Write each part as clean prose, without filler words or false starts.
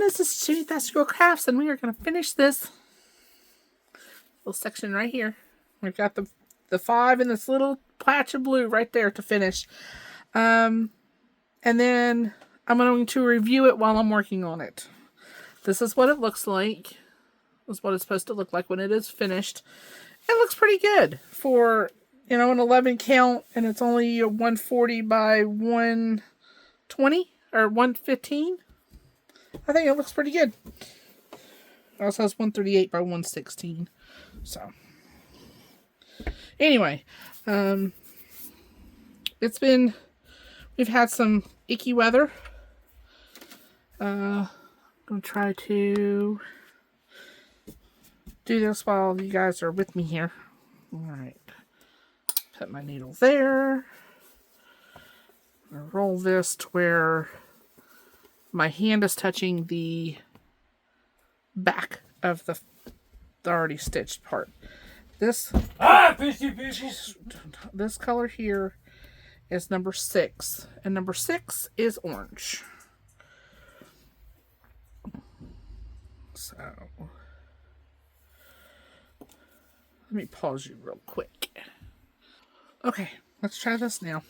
this is Jimmy Fast Girl Crafts, and we are going to finish this little section right here. We've got the 5 and this little patch of blue right there to finish. And then I'm going to review it while I'm working on it. This is what it looks like. This is what it's supposed to look like when it is finished. It looks pretty good for, an 11 count, and it's only a 140 by 120 or 115. I think it looks pretty good. It also has 138 by 116. So, anyway, we've had some icky weather. I'm going to try to do this while you guys are with me here. Alright. Put my needle there. Roll this to where my hand is touching the back of the already stitched part. This this color here is number 6, and number 6 is orange. So let me pause you real quick. Okay, let's try this now.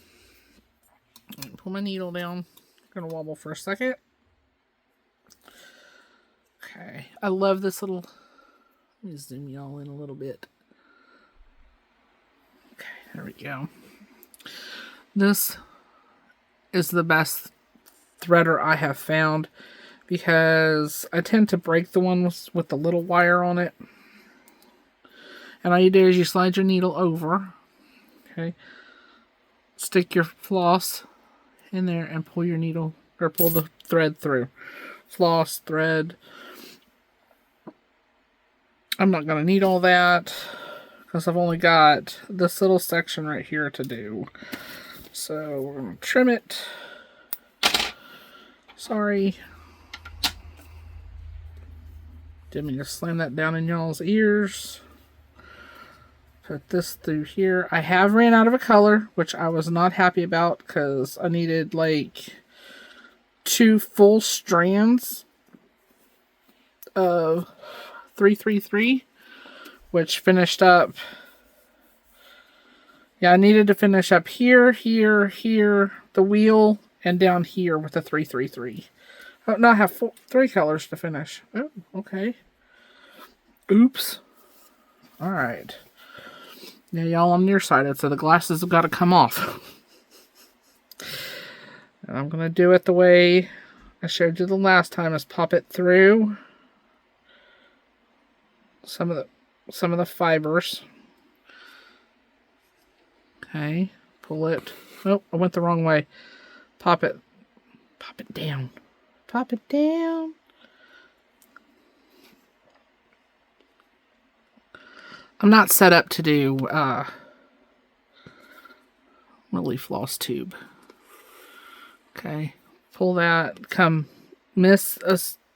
Pull my needle down. I'm gonna wobble for a second. Okay, I love this little. Let me zoom y'all in a little bit. Okay, there we go. This is the best threader I have found because I tend to break the ones with the little wire on it. And all you do is you slide your needle over. Okay. Stick your floss in there and pull your needle or pull the thread through. Floss, thread. I'm not going to need all that because I've only got this little section right here to do. So we're going to trim it. Sorry. Didn't mean to slam that down in y'all's ears. Put this through here. I have ran out of a color, which I was not happy about because I needed like 2 full strands of 333, which finished up. Yeah, I needed to finish up here, here, here, the wheel, and down here with the 333. Oh, no, I have 3 colors to finish. Oh, okay. Oops. All right. Yeah, y'all, I'm nearsighted, so the glasses have got to come off. And I'm going to do it the way I showed you the last time, is pop it through some of the fibers. Okay, pull it. Oh, I went the wrong way. Pop it down. Pop it down. I'm not set up to do Lily floss tube. Okay, pull that.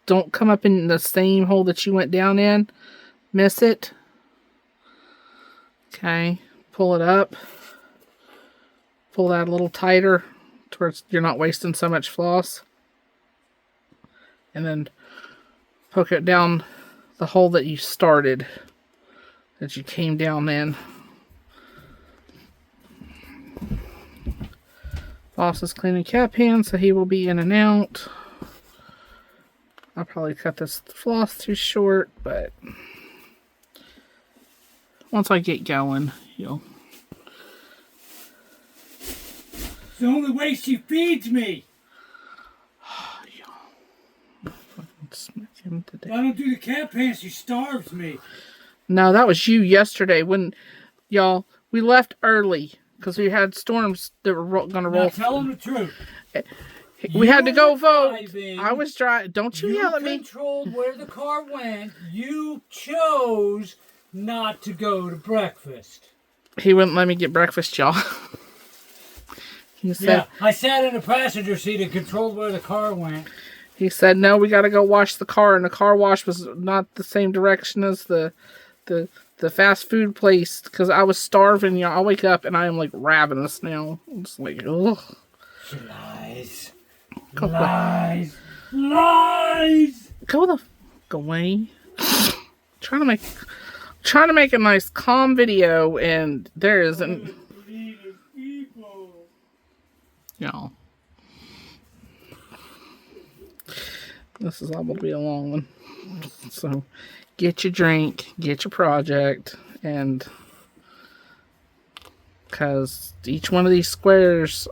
Don't come up in the same hole that you went down in. Miss it. Okay, pull it up. Pull that a little tighter towards you're not wasting so much floss. And then poke it down the hole that you started. That you came down in. Boss is cleaning cat pan, so he will be in and out. I'll probably cut this floss too short, but once I get going, you'll. It's the only way she feeds me. Smack him to death. If I don't do the cat pan, she starves me. No, that was you yesterday when, y'all, we left early because we had storms that were going to roll. Now tell them the truth. We had to go vote. I was driving. Don't you yell at me. You controlled where the car went. You chose not to go to breakfast. He wouldn't let me get breakfast, y'all. He said, yeah, I sat in the passenger seat and controlled where the car went. He said, no, we got to go wash the car. And the car wash was not the same direction as the fast food place because I was starving. Y'all, I wake up and I am like ravenous now. I'm just like, ugh. She lies. Go lies. Lies. Go the fuck away. Trying to make a nice calm video, and there isn't. Y'all. This is all going to be a long one. So, get your drink, get your project, and because each one of these squares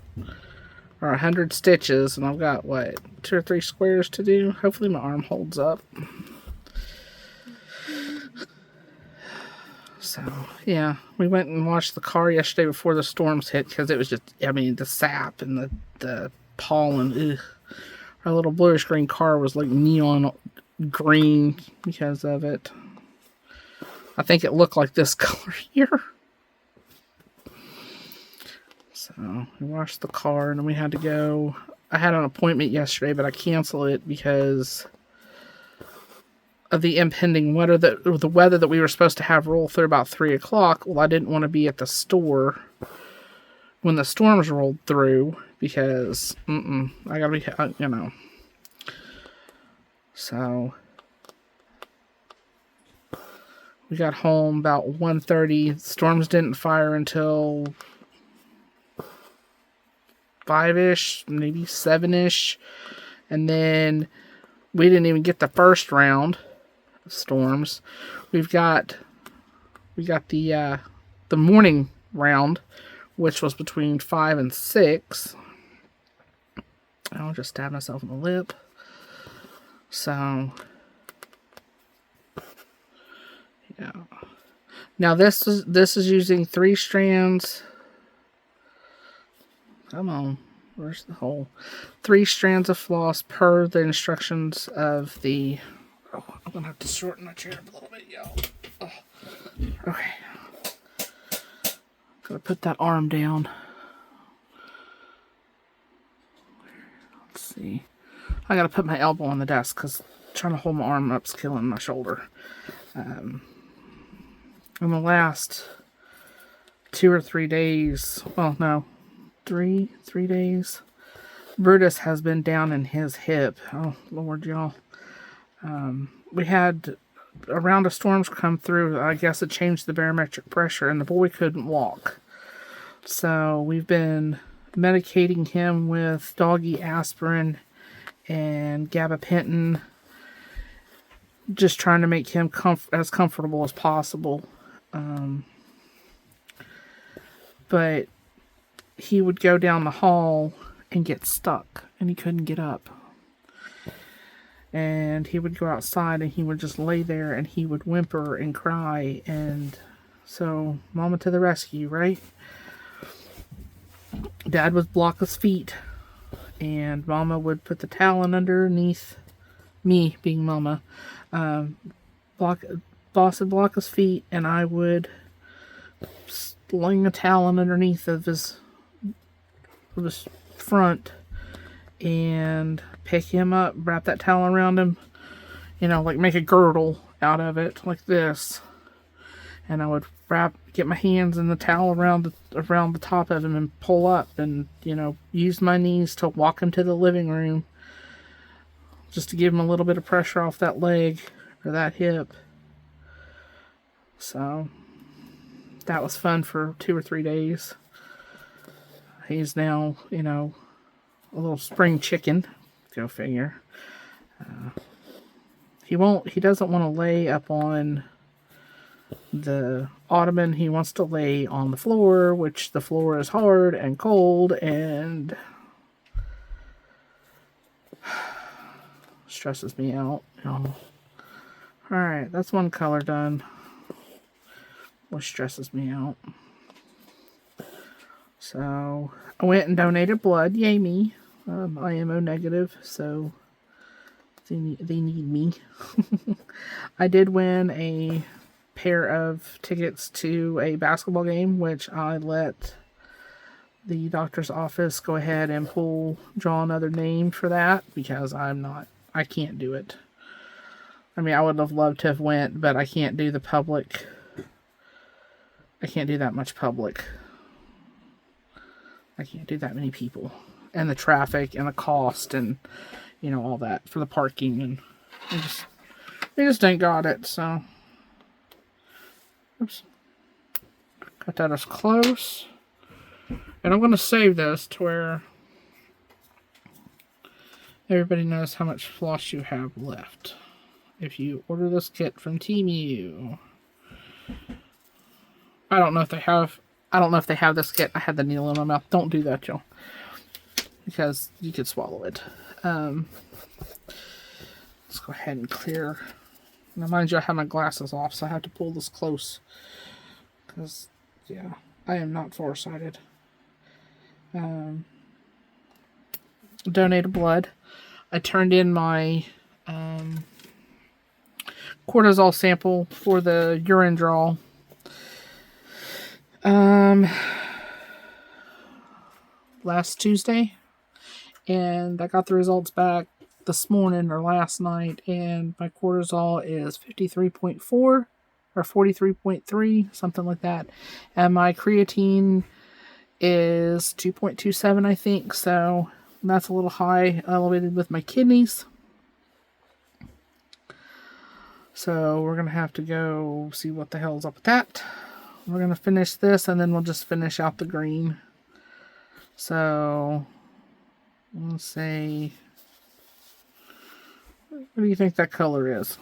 are 100 stitches, and I've got, what, 2 or 3 squares to do? Hopefully my arm holds up. So, yeah, we went and washed the car yesterday before the storms hit, because it was just, I mean, the sap and the pollen, ugh. Our little bluish green car was like neon green because of it. I think it looked like this color here. So we washed the car and then we had to go. I had an appointment yesterday, but I canceled it because of the impending weather the weather that we were supposed to have roll through about 3 o'clock. Well, I didn't want to be at the store when the storms rolled through because I gotta be, you know. So we got home about 1:30. Storms didn't fire until 5-ish, maybe 7-ish. And then we didn't even get the first round of storms. We got the morning round, which was between 5 and 6. I'll just stab myself in the lip. So yeah. Now this is using 3 strands. Come on, where's the hole? 3 strands of floss per the instructions of the. Oh, I'm gonna have to shorten my chair a little bit, y'all. Oh. Okay. Gotta put that arm down. Let's see. I gotta put my elbow on the desk because trying to hold my arm up's killing my shoulder. In the last 2 or 3 days, well, no, 3 days, Brutus has been down in his hip. Oh, Lord, y'all. We had a round of storms come through. I guess it changed the barometric pressure, and the boy couldn't walk. So we've been medicating him with doggy aspirin and gabapentin, just trying to make him as comfortable as possible. But he would go down the hall and get stuck, and he couldn't get up. And he would go outside, and he would just lay there, and he would whimper and cry. And so, Mama to the rescue, right? Dad would block his feet, and Mama would put the towel underneath me, being Mama. Boss would block his feet, and I would sling a towel underneath of his front and pick him up, wrap that towel around him, you know, like make a girdle out of it, like this. And I would get my hands in the towel around the top of him and pull up and, you know, use my knees to walk him to the living room just to give him a little bit of pressure off that leg or that hip. So that was fun for 2 or 3 days. He's now, you know, a little spring chicken. Go figure. He doesn't want to lay up on the ottoman. He wants to lay on the floor, which the floor is hard and cold and stresses me out. Alright, that's one color done. Which stresses me out. So I went and donated blood. Yay me. I am O negative, so they need me. I did win a pair of tickets to a basketball game, which I let the doctor's office go ahead and draw another name for that because I can't do it. I mean, I would have loved to have went, but I can't do the public. I can't do that much public. I can't do that many people. And the traffic and the cost and, you know, all that for the parking. And They just ain't got it, so. Oops. Cut that as close. And I'm going to save this to where everybody knows how much floss you have left. If you order this kit from Temu. I don't know if they have this kit. I had the needle in my mouth. Don't do that, y'all. Because you could swallow it. Let's go ahead and clear. Now, mind you, I have my glasses off, so I have to pull this close. Because, yeah, I am not farsighted. Donated blood. I turned in my cortisol sample for the urine draw. Last Tuesday. And I got the results back this morning or last night, and my cortisol is 53.4 or 43.3, something like that. And my creatine is 2.27, I think. So that's a little high, elevated with my kidneys. So we're going to have to go see what the hell's up with that. We're going to finish this, and then we'll just finish out the green. So let's say, what do you think that color is?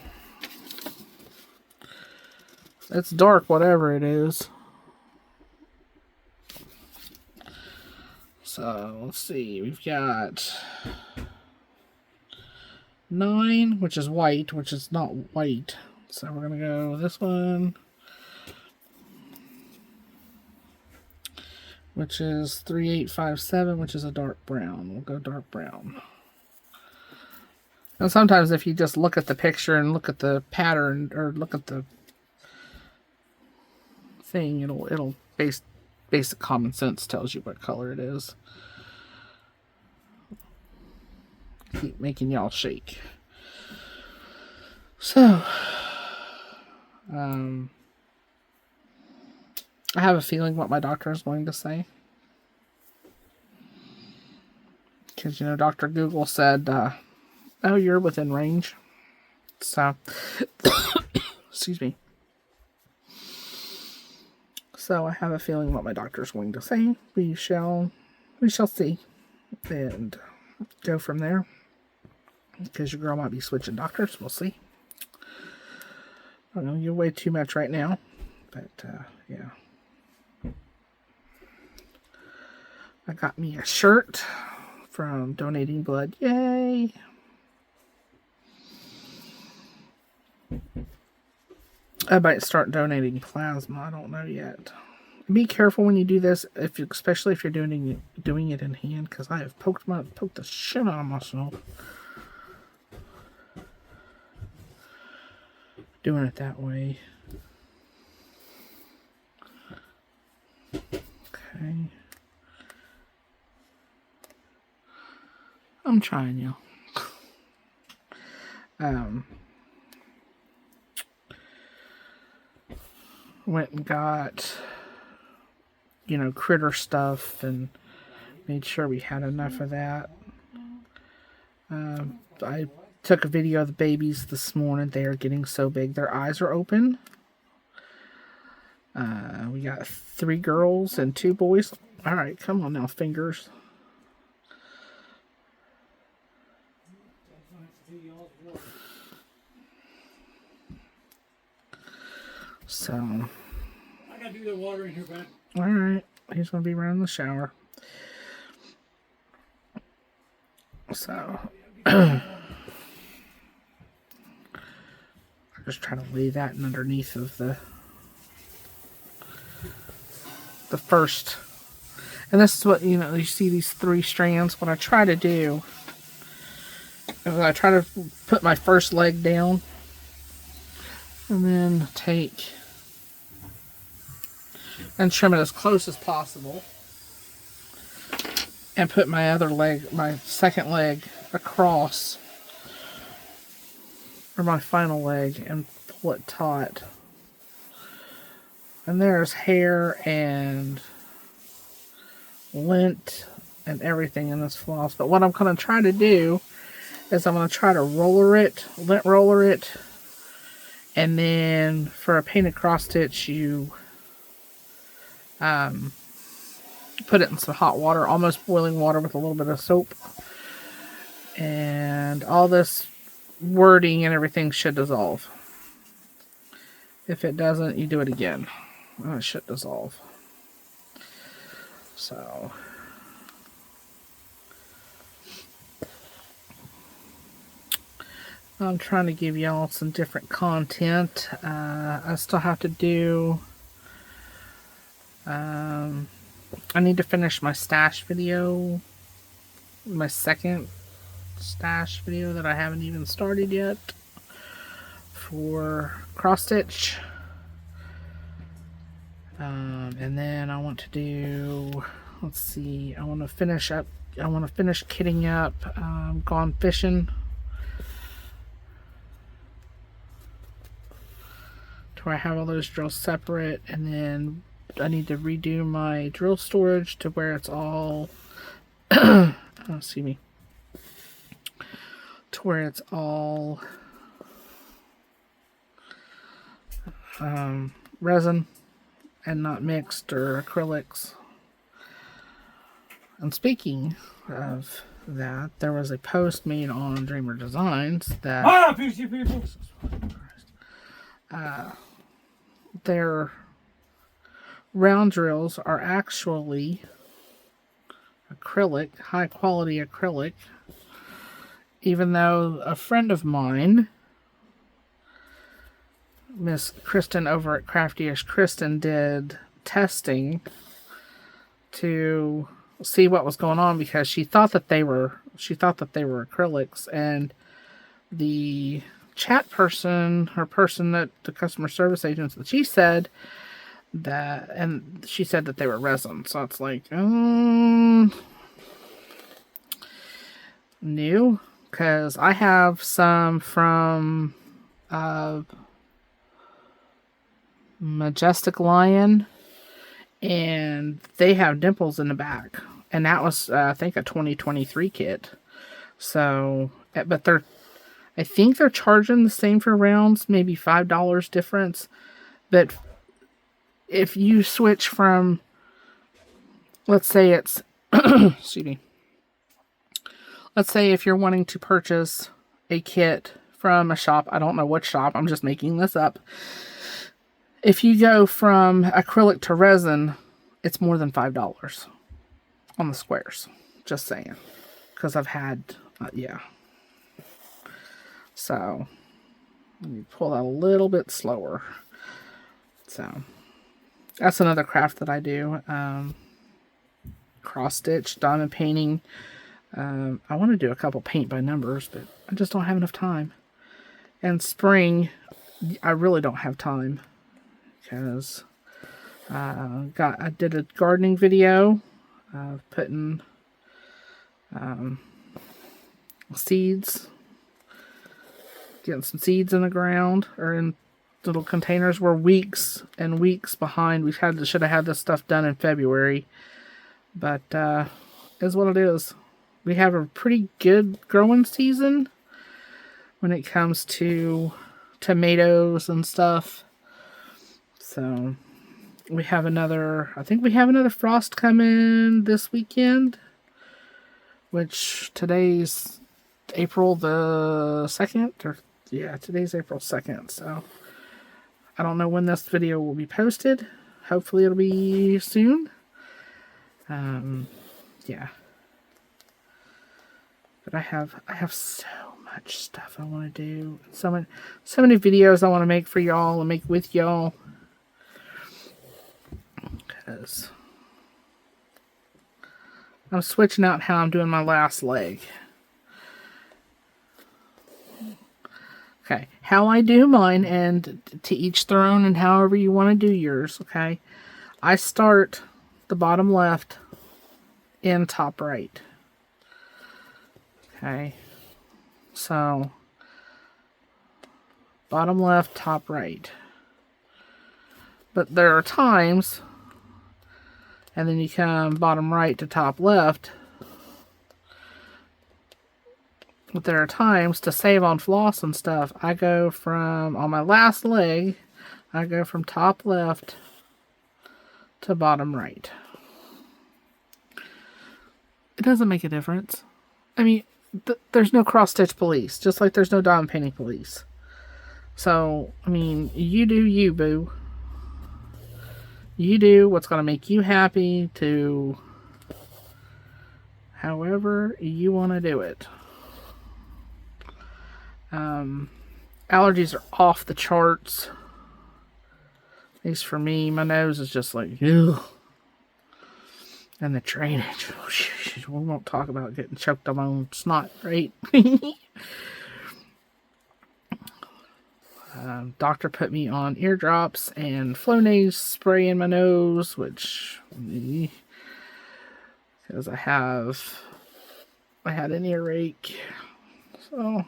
It's dark, whatever it is. So let's see, we've got 9, which is white, which is not white. So we're going to go this one, which is 3857, which is a dark brown. We'll go dark brown. And sometimes if you just look at the picture and look at the pattern, or look at the thing, it'll basic common sense tells you what color it is. Keep making y'all shake. So, I have a feeling what my doctor is going to say. Because, Dr. Google said, oh, you're within range. So, excuse me. So I have a feeling what my doctor's going to say. We shall see. And go from there. Because your girl might be switching doctors. We'll see. I don't know, you weigh too much right now. But, yeah. I got me a shirt from Donating Blood. Yay! I might start donating plasma. I don't know yet. Be careful when you do this, especially if you're doing it in hand, because I have poked the shit out of myself doing it that way. Okay. I'm trying, y'all. Went and got, critter stuff and made sure we had enough of that. I took a video of the babies this morning. They are getting so big. Their eyes are open. We got 3 girls and 2 boys. All right, come on now, fingers. So, I gotta do the water in here, Ben. Alright, he's gonna be running the shower. So, I just try to lay that underneath of the first. And this is what, you see these 3 strands. What I try to do is I try to put my first leg down and then take and trim it as close as possible, and put my other leg, my second leg, across, or my final leg, and pull it taut. And there's hair and lint and everything in this floss. But what I'm going to try to do is I'm going to try to lint roller it. And then for a painted cross stitch, you put it in some hot water, almost boiling water with a little bit of soap. And all this wording and everything should dissolve. If it doesn't, you do it again. Oh, it should dissolve. So I'm trying to give y'all some different content. I still have to do... I need to finish my stash video. My second stash video that I haven't even started yet. For cross stitch. And then I want to do... Let's see. I want to finish kitting up Gone Fishing. To where I have all those drills separate, and then I need to redo my drill storage to where it's all excuse me, to where it's all resin and not mixed or acrylics. And speaking of that, there was a post made on Dreamer Designs that their round drills are actually acrylic, high quality acrylic, even though a friend of mine, Miss Kristen over at Crafty-ish Kristen, did testing to see what was going on, because she thought that they were acrylics, and the chat person, her person, that the customer service agents, that she said that, and she said that they were resin. So it's like, new, because I have some from Majestic Lion, and they have dimples in the back, and that was I think a 2023 kit. So, but I think they're charging the same for rounds, maybe $5 difference. But if you switch from, let's say it's, excuse me, let's say if you're wanting to purchase a kit from a shop, I don't know what shop, I'm just making this up. If you go from acrylic to resin, it's more than $5 on the squares. Just saying. Because I've had, yeah. So, let me pull that a little bit slower. So, that's another craft that I do. Cross stitch, diamond painting. I want to do a couple paint by numbers, but I just don't have enough time. And spring, I really don't have time, because I did a gardening video, putting seeds, getting some seeds in the ground, or in little containers. We're weeks and weeks behind. We should have had this stuff done in February, but is what it is. We have a pretty good growing season when it comes to tomatoes and stuff. So we have I think we have another frost coming this weekend, which today's April the 2nd, or yeah, today's April 2nd. So I don't know when this video will be posted. Hopefully it'll be soon. Yeah. But I have so much stuff I want to do. So many videos I want to make for y'all and make with y'all. Because I'm switching out how I'm doing my last leg. Okay, how I do mine, and to each their own, and however you want to do yours, okay? I start the bottom left in top right. Okay, so bottom left, top right. But there are times, and then you come bottom right to top left, But there are times to save on floss and stuff. I go from, on my last leg, I go from top left to bottom right. It doesn't make a difference. I mean, there's no cross-stitch police, just like there's no diamond painting police. So, I mean, you do you, boo. You do what's going to make you happy to however you want to do it. Allergies are off the charts. At least for me, my nose is just like, ugh. And the drainage. We won't talk about getting choked on my own snot, right? Doctor put me on eardrops and Flonase spray in my nose, which, because I had an earache, so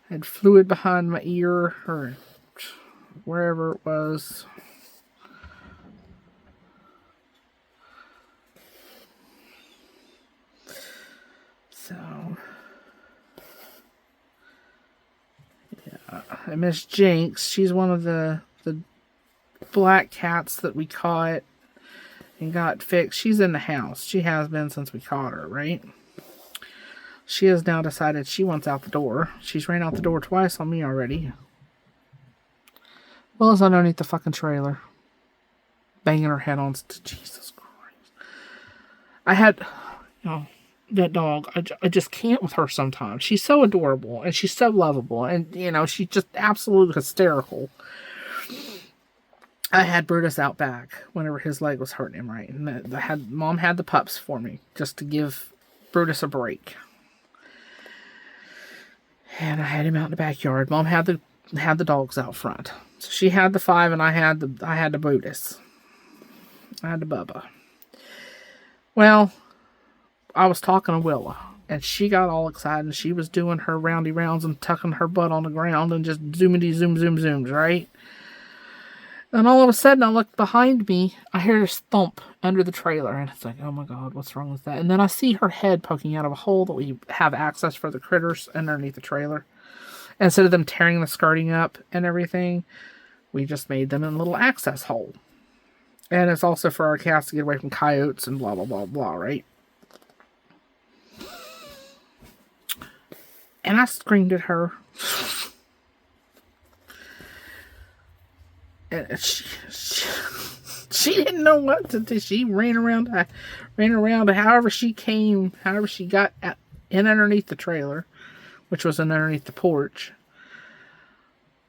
I had fluid behind my ear, or wherever it was. So, yeah, and Miss Jinx, she's one of the black cats that we caught and got fixed. She's in the house. She has been since we caught her, right? She has now decided she wants out the door. She's ran out the door twice on me already. Well, as underneath the fucking trailer. Banging her head on. Jesus Christ. I had, that dog, I just can't with her sometimes. She's so adorable and she's so lovable. And, she's just absolutely hysterical. I had Brutus out back whenever his leg was hurting him, right? And Mom had the pups for me just to give Brutus a break. And I had him out in the backyard. Mom had the dogs out front. So she had the 5 and I had the Brutus. I had the Bubba. Well, I was talking to Willa, and she got all excited, and she was doing her roundy rounds and tucking her butt on the ground and just zoomity zooms, right? And all of a sudden, I look behind me, I hear this thump under the trailer, and it's like, oh my God, what's wrong with that? And then I see her head poking out of a hole that we have access for the critters underneath the trailer. And instead of them tearing the skirting up and everything, we just made them a little access hole. And it's also for our cats to get away from coyotes and blah, blah, blah, blah, right? And I screamed at her. And she didn't know what to do. She ran around however she got in underneath the trailer, which was underneath the porch.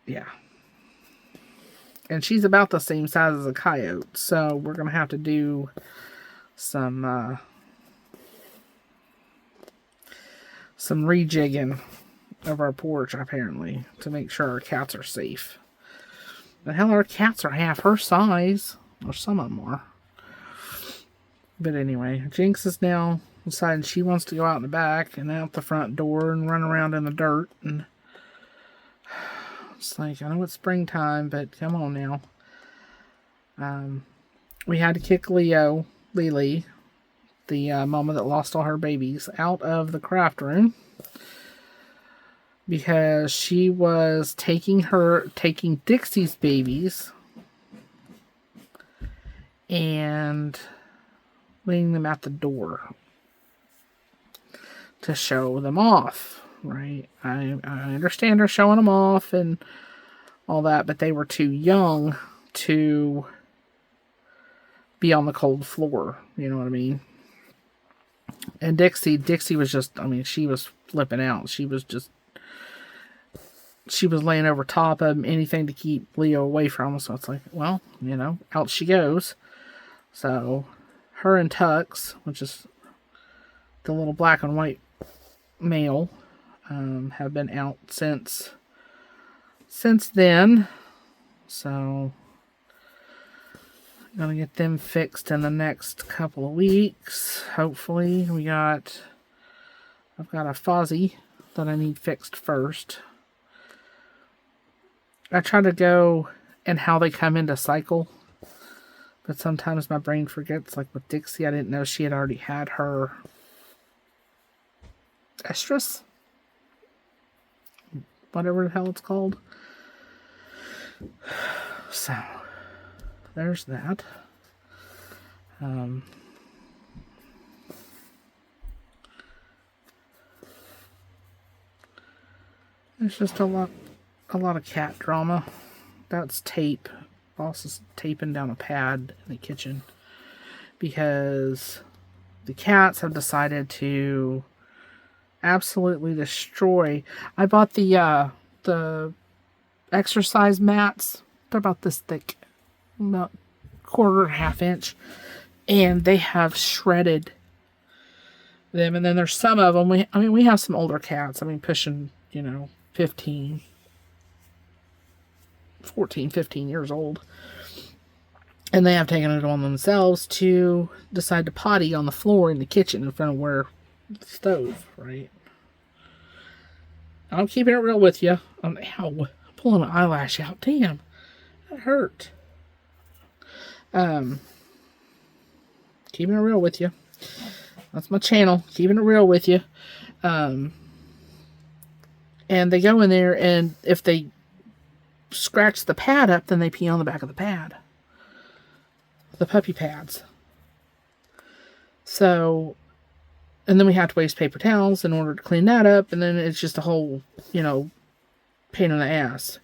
Yeah. And she's about the same size as a coyote, so we're going to have to do some rejigging of our porch, apparently, to make sure our cats are safe. The hell, our cats are half her size, or some of them are. But anyway, Jinx is now deciding she wants to go out in the back and out the front door and run around in the dirt, and it's like, I know it's springtime, but come on now. We had to kick Lily, the mama that lost all her babies, out of the craft room because she was taking Dixie's babies and leaving them at the door to show them off, right? I understand her showing them off and all that, but they were too young to be on the cold floor, you know what I mean? And Dixie was just, she was flipping out. She was laying over top of him, anything to keep Leo away from him. So it's like, well, out she goes. So her and Tux, which is the little black and white male, have been out since then. So gonna get them fixed in the next couple of weeks. Hopefully, I've got a fuzzy that I need fixed first. I try to go and how they come into cycle, but sometimes my brain forgets. Like with Dixie, I didn't know she had already had her estrus. whatever the hell it's called. So, there's that. There's just a lot of cat drama. That's tape. Boss is taping down a pad in the kitchen because the cats have decided to absolutely destroy. I bought the exercise mats. They're about this thick, about quarter, half inch, and they have shredded them. And then there's some of them. We have some older cats. I mean, pushing 14, 15 years old. And they have taken it on themselves to decide to potty on the floor in the kitchen in front of where the stove, right? I'm keeping it real with you. I'm pulling an eyelash out. Damn, that hurt. Keeping it real with you. That's my channel. Keeping it real with you. And they go in there, and if they scratch the pad up, then they pee on the back of the pad. The puppy pads. So, and then we have to waste paper towels in order to clean that up, and then it's just a whole, pain in the ass.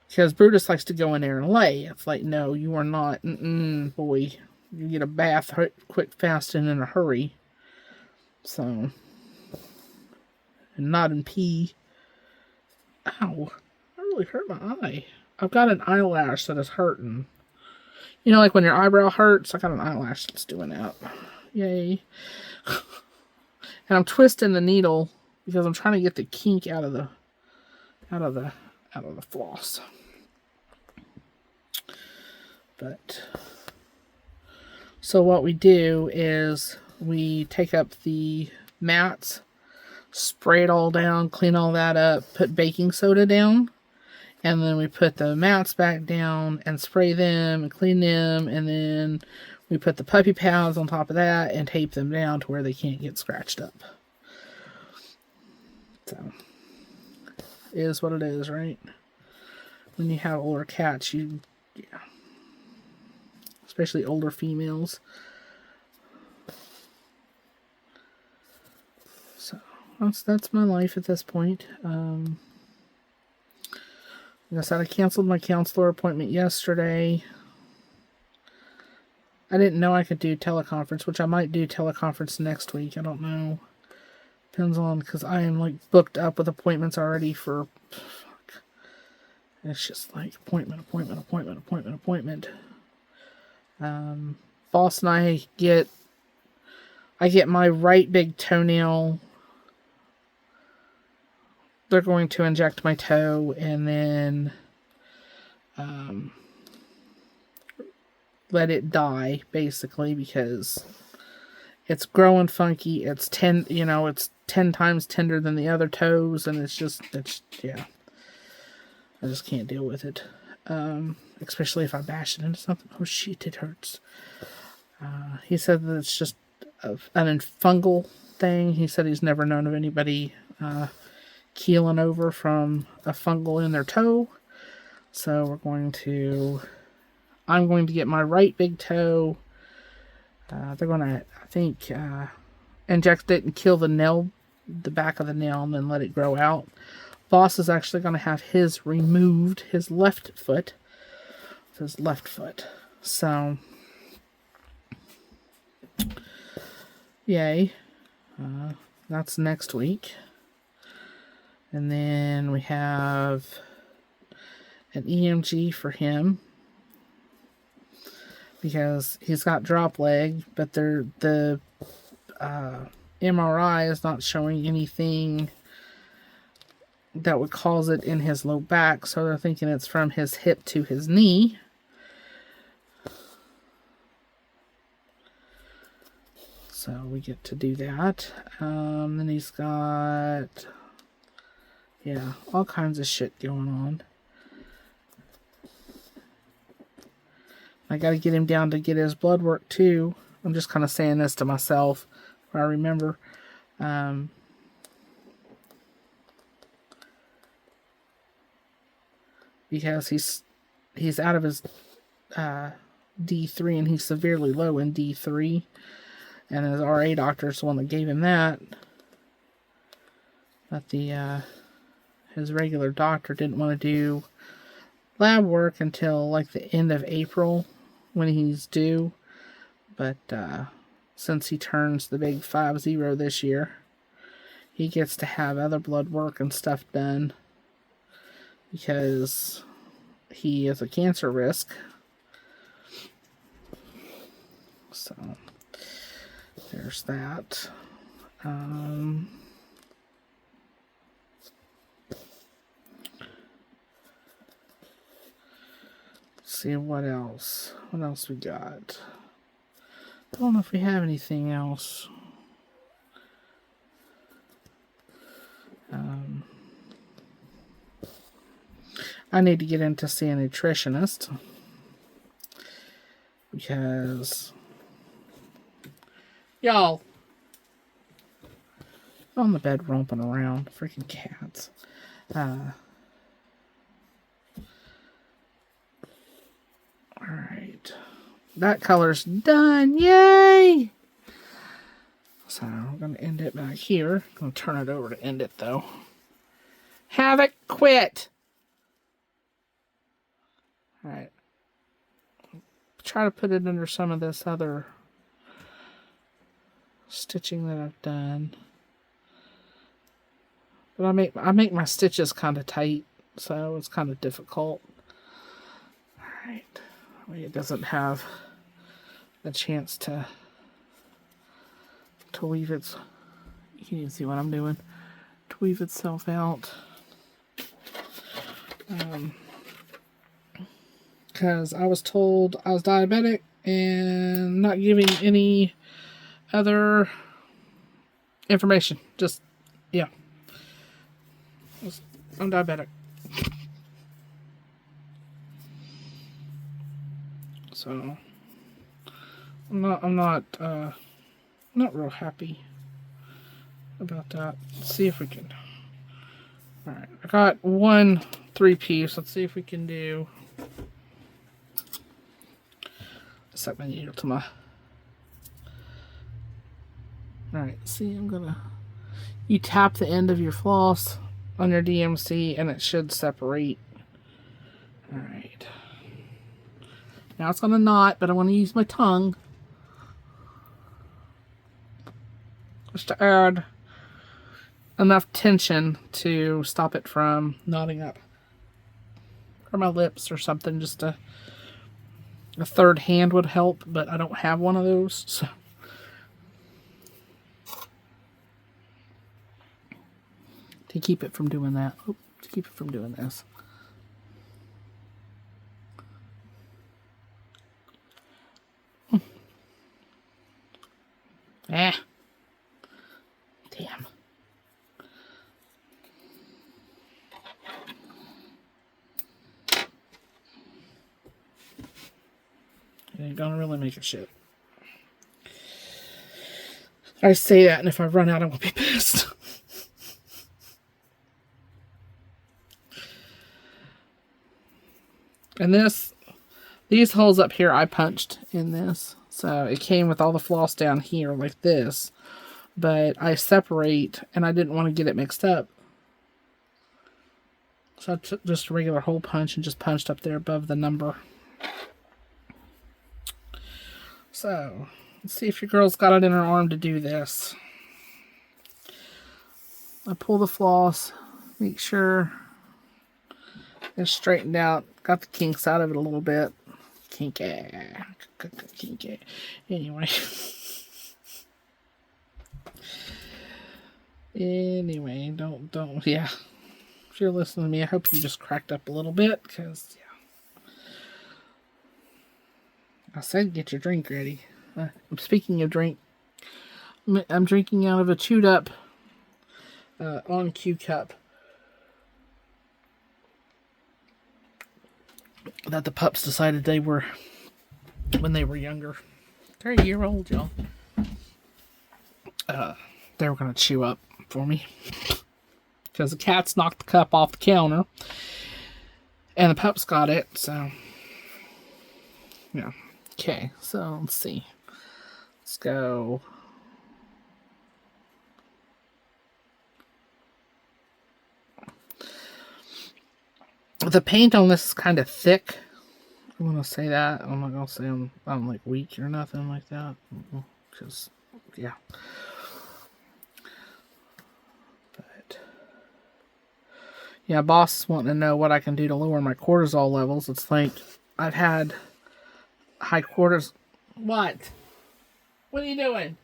Because Brutus likes to go in there and lay. It's like, no, you are not. Boy, you get a bath quick, fast, and in a hurry. So, and not in pee. Ow, that really hurt my eye. I've got an eyelash that is hurting. Like when your eyebrow hurts, I got an eyelash that's doing that. Yay. And I'm twisting the needle because I'm trying to get the kink out of the floss. But so what we do is we take up the mats, spray it all down, clean all that up, put baking soda down. And then we put the mats back down and spray them and clean them. And then we put the puppy pads on top of that and tape them down to where they can't get scratched up. So, it is what it is, right? When you have older cats, especially older females. So, that's my life at this point. Like I said, I canceled my counselor appointment yesterday. I didn't know I could do teleconference, which I might do teleconference next week. I don't know. Depends on, because I am booked up with appointments already for, it's just appointment. Boss and I get my right big toenail. They're going to inject my toe and then let it die, basically, because it's growing funky. It's 10 times tender than the other toes, and it's yeah. I just can't deal with it. Especially if I bash it into something. Oh shit, it hurts. He said that it's just an fungal thing. He said he's never known of anybody keeling over from a fungal in their toe. So I'm going to get my right big toe. They're going to, I think, inject it and kill the back of the nail, and then let it grow out. Boss is actually going to have his removed, his left foot. So, yay. That's next week. And then we have an EMG for him because he's got drop leg, but the MRI is not showing anything that would cause it in his low back, so they're thinking it's from his hip to his knee. So we get to do that. Then he's got... yeah, all kinds of shit going on. I gotta get him down to get his blood work too. I'm just kind of saying this to myself, where I remember. because he's out of his D3 and he's severely low in D3. And his RA doctor is the one that gave him that. But his regular doctor didn't want to do lab work until like the end of April when he's due. But since he turns the big 5-0 this year, he gets to have other blood work and stuff done because he is a cancer risk. So there's that. See what else. What else we got? I don't know if we have anything else. I need to get in to see a nutritionist because y'all on the bed romping around, freaking cats. Alright. That color's done. Yay! So I'm going to end it back here. I'm going to turn it over to end it though. Havoc, quit! Alright. Try to put it under some of this other stitching that I've done. But I make my stitches kind of tight, so it's kind of difficult. Alright. It doesn't have the chance to weave its, you can even see what I'm doing, to weave itself out. Because I was told I was diabetic and not giving any other information. Just, yeah. I'm diabetic. So I'm not real happy about that. Let's see if we can. Alright, I got one 3-piece. Let's see if we can do. Set my needle to my. Alright, see, you tap the end of your floss on your DMC and it should separate. Alright. Now it's going to knot, but I want to use my tongue just to add enough tension to stop it from knotting up. Or my lips or something, just a third hand would help, but I don't have one of those, so. To keep it from doing that. Oh, to keep it from doing this. Ah. Damn. It ain't gonna really make a shit. I say that, and if I run out, I'm gonna be pissed. And these holes up here, I punched in this. So it came with all the floss down here like this. But I separate, and I didn't want to get it mixed up. So I took just a regular hole punch and just punched up there above the number. So, let's see if your girl's got it in her arm to do this. I pull the floss, make sure it's straightened out. Got the kinks out of it a little bit. Kinky. Anyway. Anyway, don't, yeah. If you're listening to me, I hope you just cracked up a little bit, because, yeah. I said get your drink ready. Speaking of drink, I'm drinking out of a chewed up On Q cup that the pups decided they were when they were younger. They're a year old, y'all. They were going to chew up for me because the cats knocked the cup off the counter And the pups got it, so yeah. Okay, so let's see. Let's go. The paint on this is kind of thick. I'm gonna say that. I'm not gonna say I'm like weak or nothing like that. Because yeah. But yeah, boss is wanting to know what I can do to lower my cortisol levels. It's like I've had high cortisol. What? What are you doing?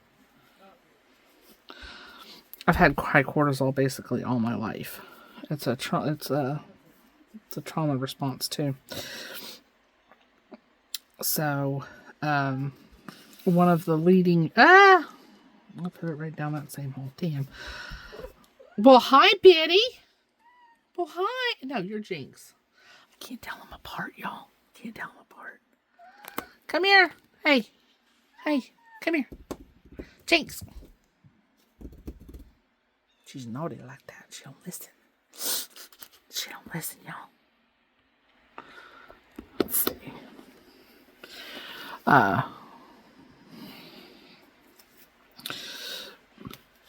I've had high cortisol basically all my life. It's a trauma response too. So, one of the leading I'll put it right down that same hole. Damn. Well, hi, Betty. Well, hi. No, you're Jinx. I can't tell them apart, y'all. Can't tell them apart. Come here. Hey. Hey. Come here. Jinx. She's naughty like that. She don't listen. She don't listen, y'all. Let's see.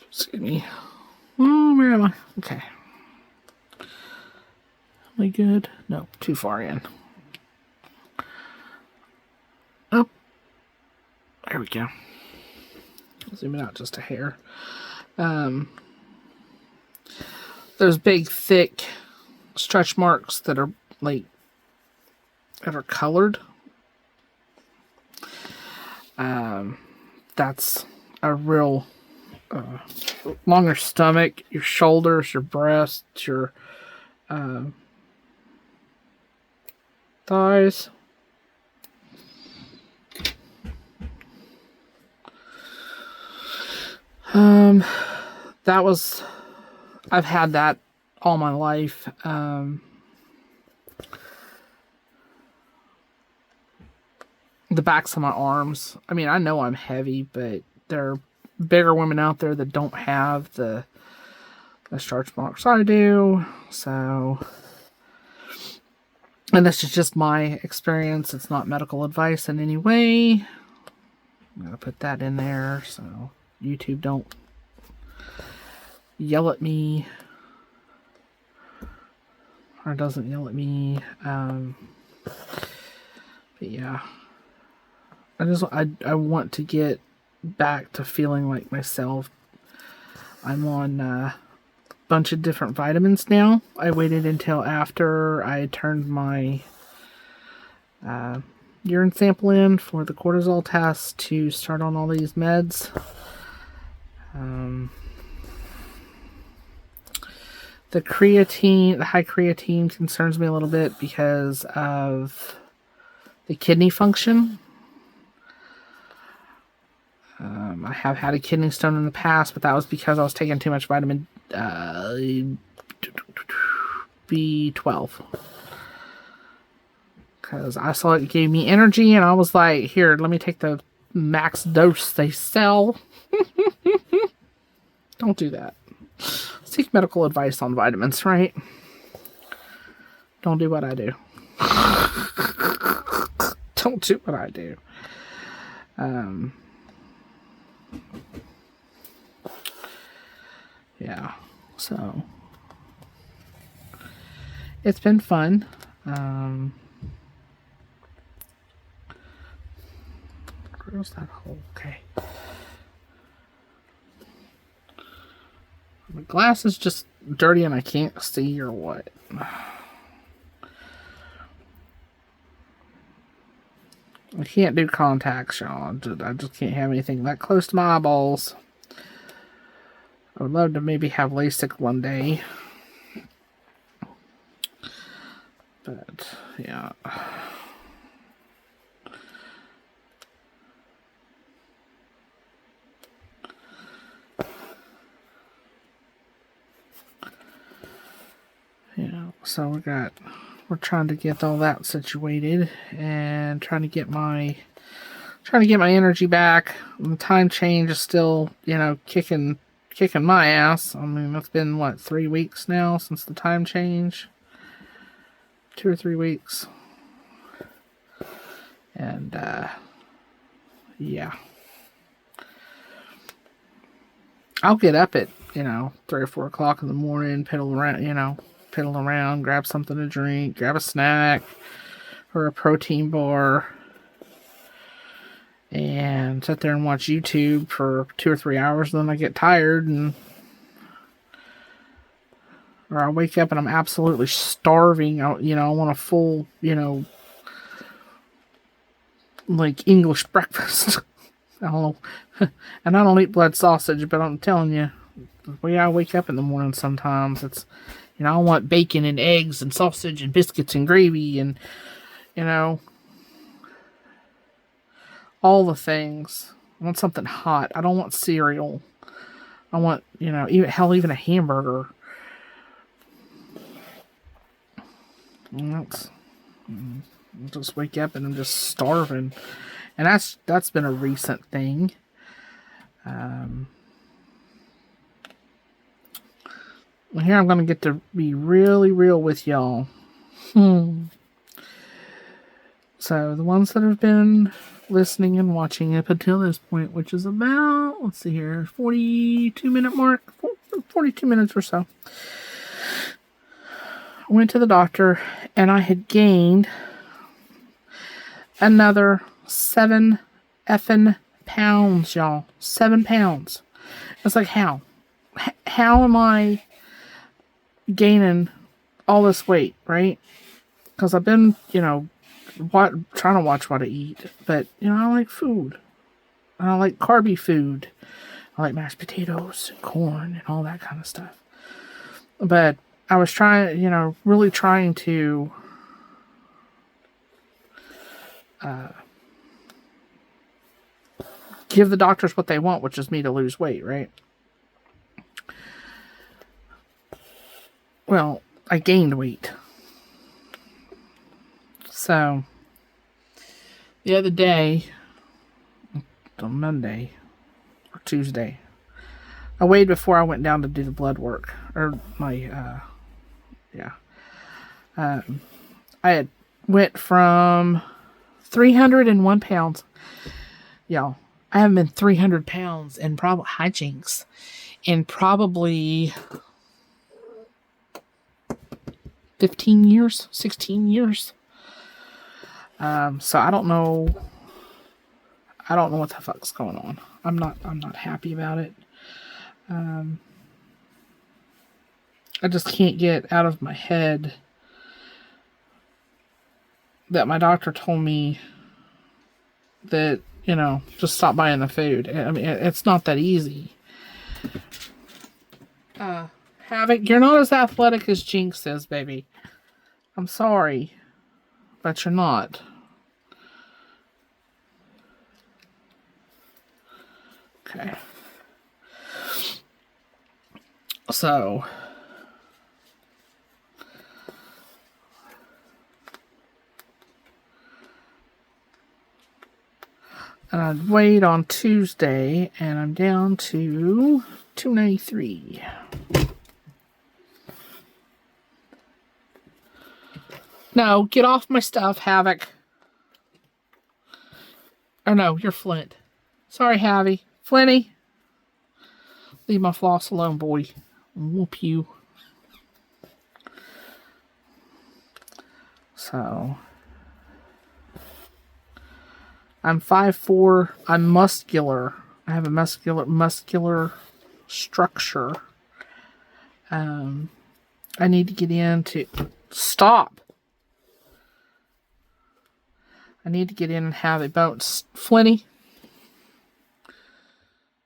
Excuse me. Where am I? Okay. Am I good? No, too far in. Oh. There we go. Zoom it out just a hair. There's big, thick stretch marks that are like that are colored. That's a real longer stomach, your shoulders, your breasts, your thighs. That was, I've had that all my life. The backs of my arms. I mean, I know I'm heavy, but there are bigger women out there that don't have the stretch marks I do. So, and this is just my experience. It's not medical advice in any way. I'm going to put that in there so YouTube don't yell at me. Or doesn't yell at me. But yeah. I want to get back to feeling like myself. I'm on a bunch of different vitamins now. I waited until after I turned my urine sample in for the cortisol test to start on all these meds. The high creatine concerns me a little bit because of the kidney function. I have had a kidney stone in the past, but that was because I was taking too much vitamin B12. Because I saw it gave me energy, and I was like, here, let me take the max dose they sell. Don't do that. Seek medical advice on vitamins, right? Don't do what I do. Don't do what I do. Yeah, so it's been fun. Where's that hole? Okay. My glass is just dirty and I can't see or what. I can't do contacts, y'all. I just can't have anything that close to my eyeballs. I would love to maybe have LASIK one day. But, yeah. Yeah, so we're trying to get all that situated and trying to get my energy back. The time change is still, kicking my ass. I mean, it's been, 3 weeks now since the time change? 2 or 3 weeks. And, yeah. I'll get up at, 3 or 4 o'clock in the morning, pedal around, grab something to drink, grab a snack or a protein bar, and sit there and watch YouTube for 2 or 3 hours. Then I get tired, or I wake up and I'm absolutely starving. I want a full, like English breakfast. I don't know. And I don't eat blood sausage, but I'm telling you, the way I wake up in the morning sometimes, it's, I want bacon and eggs and sausage and biscuits and gravy and, all the things. I want something hot. I don't want cereal. I want, even a hamburger. And I just wake up and I'm just starving. And that's been a recent thing. Well, here I'm going to get to be really real with y'all. So, the ones that have been listening and watching up until this point, which is about, let's see here, 42-minute mark, 42 minutes or so. I went to the doctor, and I had gained another 7 effing pounds, y'all. 7 pounds. It's like, how? How am I gaining all this weight, right? Because I've been, trying to watch what I eat. But, I like food. I like carby food. I like mashed potatoes and corn and all that kind of stuff. But I was trying, really trying to give the doctors what they want, which is me to lose weight, right? Well, I gained weight. So, the other day, on Monday or Tuesday, I weighed before I went down to do the blood work. Or my, I had went from 301 pounds. Y'all, I haven't been 300 pounds in hijinks in probably 15 years, 16 years. So I don't know what the fuck's going on. I'm not happy about it. I just can't get out of my head that my doctor told me that, just stop buying the food. I mean, it's not that easy. Havoc, you're not as athletic as Jinx is, baby. I'm sorry, but you're not. Okay. So, and I weighed on Tuesday, and I'm down to 293. No, get off my stuff, Havoc. Oh no, you're Flint. Sorry, Havy. Flinty. Leave my floss alone, boy. Whoop you. So, I'm 5'4". I'm muscular. I have a muscular structure. I need to get into... Stop! I need to get in and have a bone... Flinty.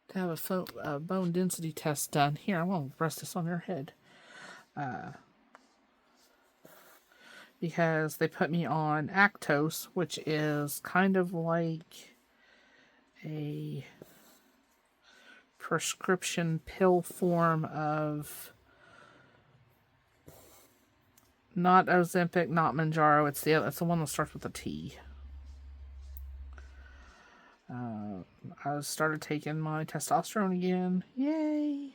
To have a bone density test done. Here, I won't rest this on your head. Because they put me on Actos, which is kind of like a prescription pill form of not Ozempic, not Manjaro. It's the one that starts with a T. I started taking my testosterone again. Yay!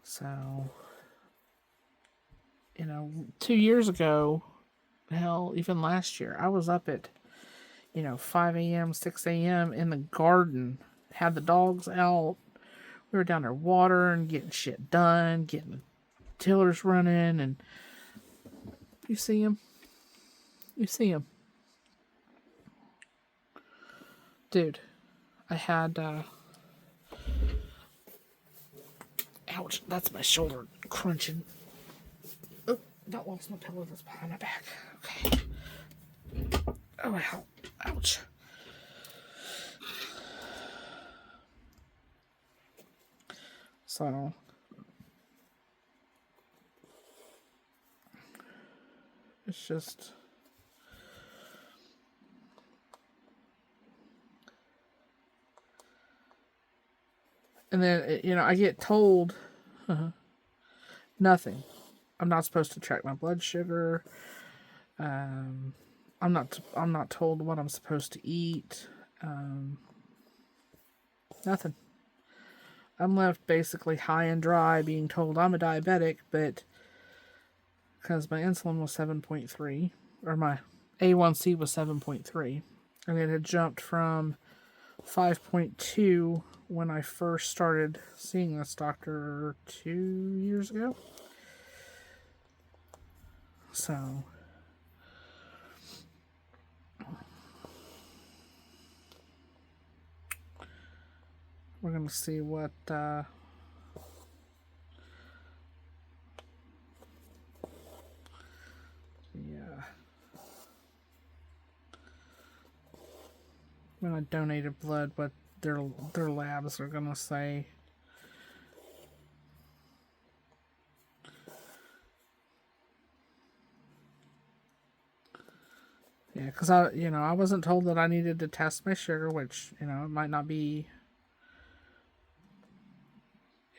So, 2 years ago, hell, even last year, I was up at, 5 a.m., 6 a.m. in the garden, had the dogs out. We were down there watering, getting shit done, getting the tillers running, and you see him. You see him. Dude, I had, ouch, that's my shoulder crunching. Oh, that lost my pillow that's behind my back. Okay. Oh, ow. Ouch. So, it's just... And then, I get told nothing. I'm not supposed to track my blood sugar. I'm not told what I'm supposed to eat. Nothing. I'm left basically high and dry, being told I'm a diabetic, but because my insulin was 7.3, or my A1C was 7.3, and it had jumped from 5.2 when I first started seeing this doctor 2 years ago. So, we're going to see what, when I donated blood, what their labs are going to say. Yeah, because I wasn't told that I needed to test my sugar, which, it might not be,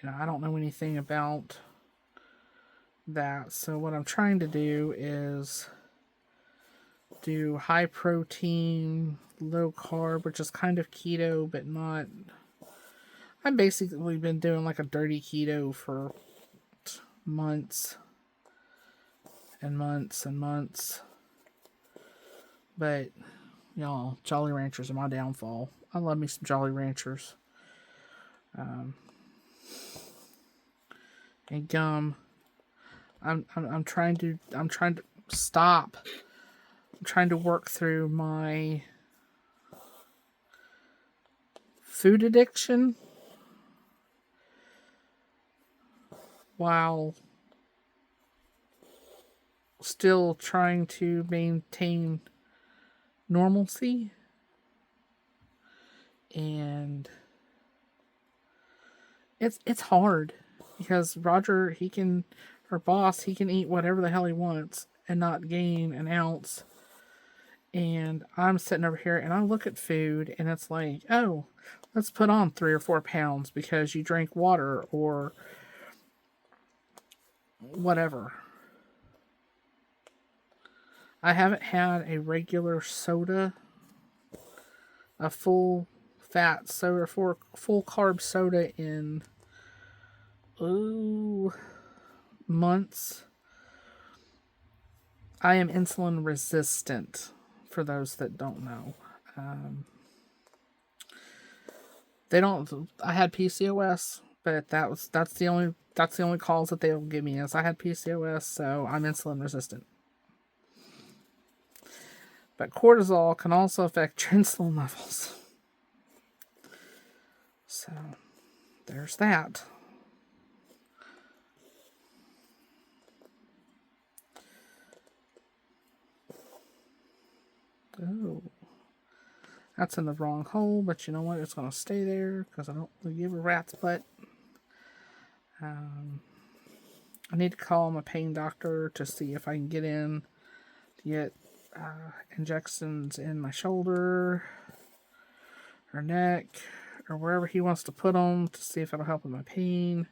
I don't know anything about that. So what I'm trying to do is do high protein, low carb, which is kind of keto, but not... I've basically been doing like a dirty keto for months and months and months. But, y'all, Jolly Ranchers are my downfall. I love me some Jolly Ranchers. And gum. I'm trying to stop. I'm trying to work through my food addiction while still trying to maintain normalcy. And it's hard because Roger, our boss, he can eat whatever the hell he wants and not gain an ounce. And I'm sitting over here and I look at food and it's like, oh, let's put on 3 or 4 pounds because you drink water or whatever. I haven't had a regular soda, a full fat soda, full carb soda in months. I am insulin resistant, for those that don't know. I had PCOS, but that's the only cause that they'll give me is I had PCOS, so I'm insulin resistant. But cortisol can also affect your insulin levels. So, there's that. Oh. That's in the wrong hole, but you know what? It's going to stay there because I don't really give a rat's butt. I need to call my pain doctor to see if I can get in to get injections in my shoulder or neck or wherever he wants to put them to see if it'll help with my pain,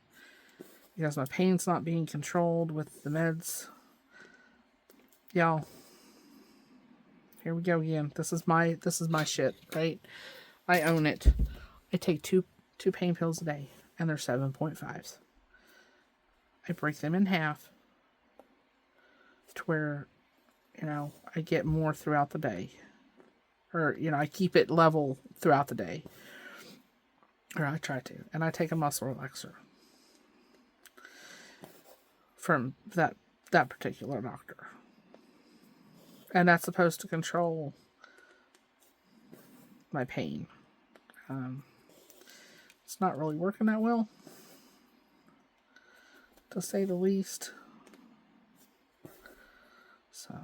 because my pain's not being controlled with the meds. Y'all, here we go again. This is my shit, right? I own it. I take two pain pills a day, and they're 7.5s. I break them in half. to where, I get more throughout the day. Or, I keep it level throughout the day. Or I try to. And I take a muscle relaxer from that particular doctor. And that's supposed to control my pain. It's not really working that well, to say the least. So,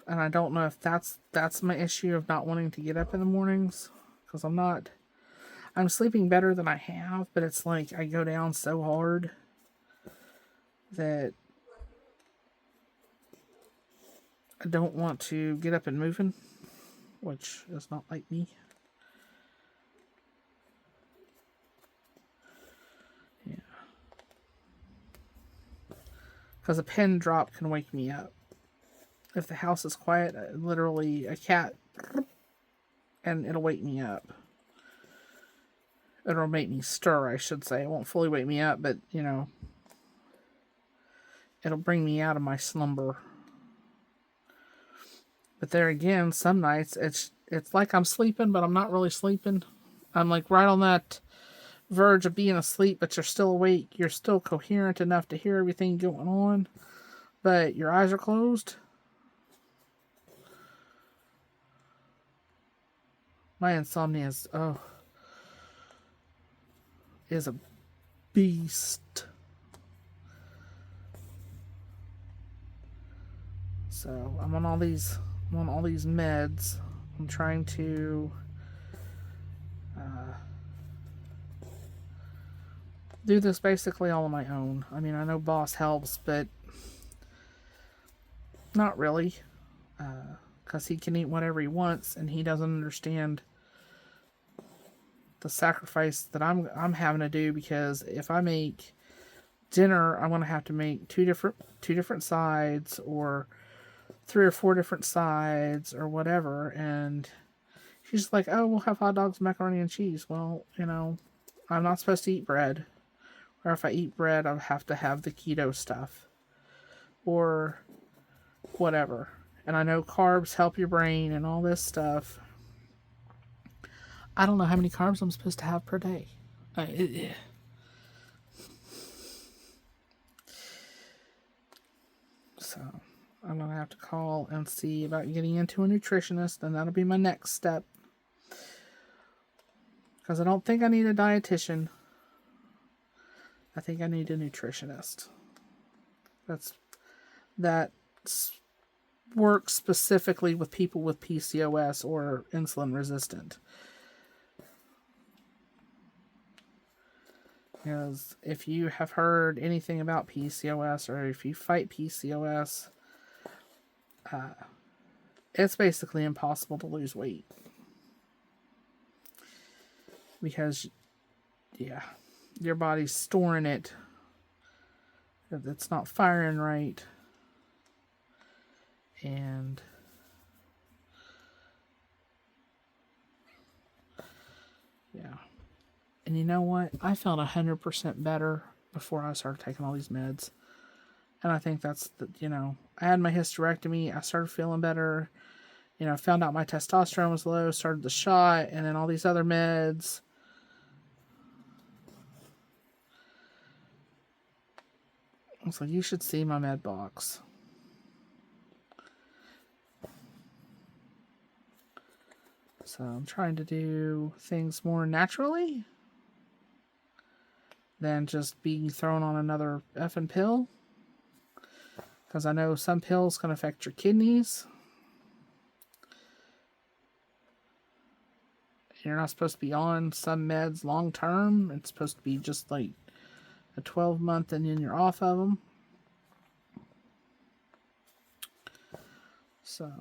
and I don't know if that's my issue of not wanting to get up in the mornings, because I'm sleeping better than I have, but it's like I go down so hard that I don't want to get up and moving, which is not like me. Yeah. Because a pin drop can wake me up. If the house is quiet, literally a cat, and it'll wake me up. It'll make me stir, I should say. It won't fully wake me up, but, it'll bring me out of my slumber. But there again, some nights it's like I'm sleeping, but I'm not really sleeping. I'm like right on that verge of being asleep, but you're still awake. You're still coherent enough to hear everything going on, but your eyes are closed. My insomnia is a beast. So I'm on all these meds. I'm trying to do this basically all on my own. I mean, I know Boss helps, but not really, because he can eat whatever he wants, and he doesn't understand the sacrifice that I'm having to do, because if I make dinner, I'm going to have to make two different sides, or 3 or 4 different sides, or whatever. And she's like, oh, we'll have hot dogs, macaroni and cheese. Well, I'm not supposed to eat bread, or if I eat bread, I'll have to have the keto stuff, or whatever. And I know carbs help your brain and all this stuff. I don't know how many carbs I'm supposed to have per day. So I'm going to have to call and see about getting into a nutritionist, and that'll be my next step. Because I don't think I need a dietitian. I think I need a nutritionist. That works specifically with people with PCOS or insulin resistant. Because if you have heard anything about PCOS, or if you fight PCOS, it's basically impossible to lose weight. Because, your body's storing it. It's not firing right. And and you know what? I felt 100% better before I started taking all these meds. And I think that's, I had my hysterectomy. I started feeling better. Found out my testosterone was low, started the shot, and then all these other meds. I was like, you should see my med box. So I'm trying to do things more naturally than just being thrown on another effing pill. Because I know some pills can affect your kidneys. You're not supposed to be on some meds long term. It's supposed to be just like a 12-month and then you're off of them. So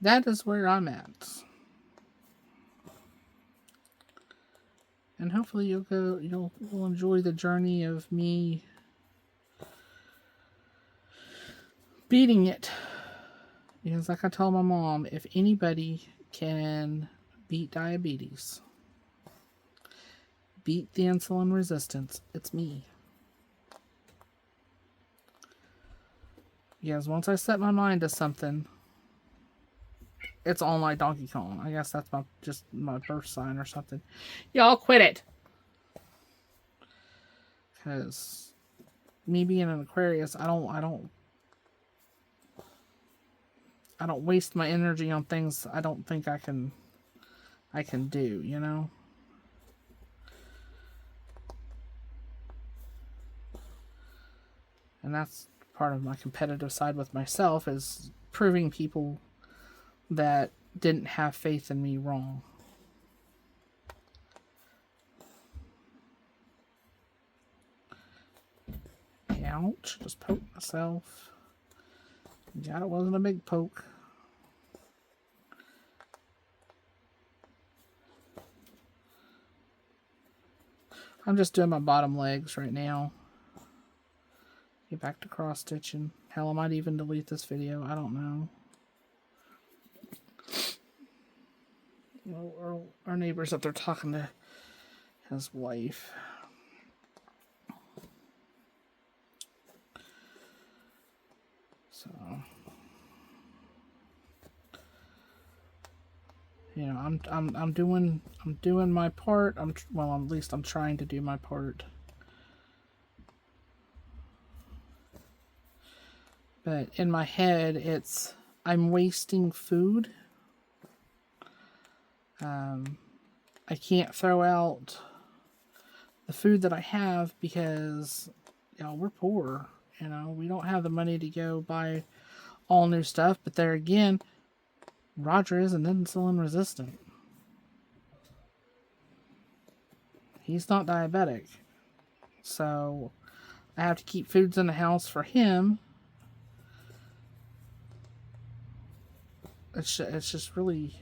that is where I'm at. And hopefully you'll enjoy the journey of me beating it. Because like I told my mom, if anybody can Beat diabetes. Beat the insulin resistance. It's me. Yes, once I set my mind to something, it's all like Donkey Kong. I guess that's just my birth sign or something. Y'all quit it. Because me being an Aquarius, I don't waste my energy on things I don't think I can do, you know? And that's part of my competitive side with myself, is proving people that didn't have faith in me wrong. Ouch, just poked myself. Yeah, it wasn't a big poke. I'm just doing my bottom legs right now. Get back to cross stitching. Hell, I might even delete this video. I don't know. Our neighbor's up there talking to his wife. So, you know, I'm doing my part. Well, at least I'm trying to do my part. But in my head, I'm wasting food. I can't throw out the food that I have because, you know, we're poor. You know, we don't have the money to go buy all new stuff. But there again, Roger isn't insulin resistant. He's not diabetic. So I have to keep foods in the house for him. It's just really,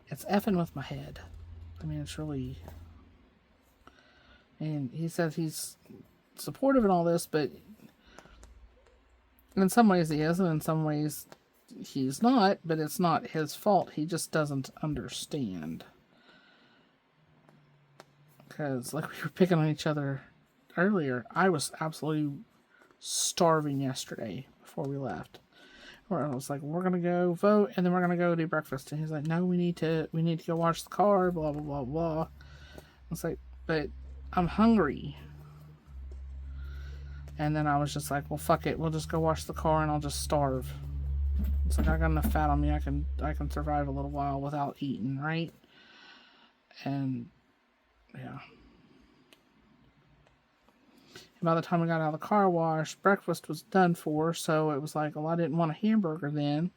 it's effing with my head. I mean, it's really, and he says he's supportive in all this, but in some ways he is, and in some ways he's not, but it's not his fault. He just doesn't understand. Because, like we were picking on each other earlier, I was absolutely starving yesterday before we left. Where I was like, we're gonna go vote, and then we're gonna go do breakfast. And he's like, no, we need to go wash the car, blah blah blah blah. I was like, but I'm hungry. And then I was just like, well, fuck it, we'll just go wash the car and I'll just starve. It's like, I got enough fat on me, I can survive a little while without eating, right? And yeah. And by the time we got out of the car wash, breakfast was done for, so it was like, well, I didn't want a hamburger then,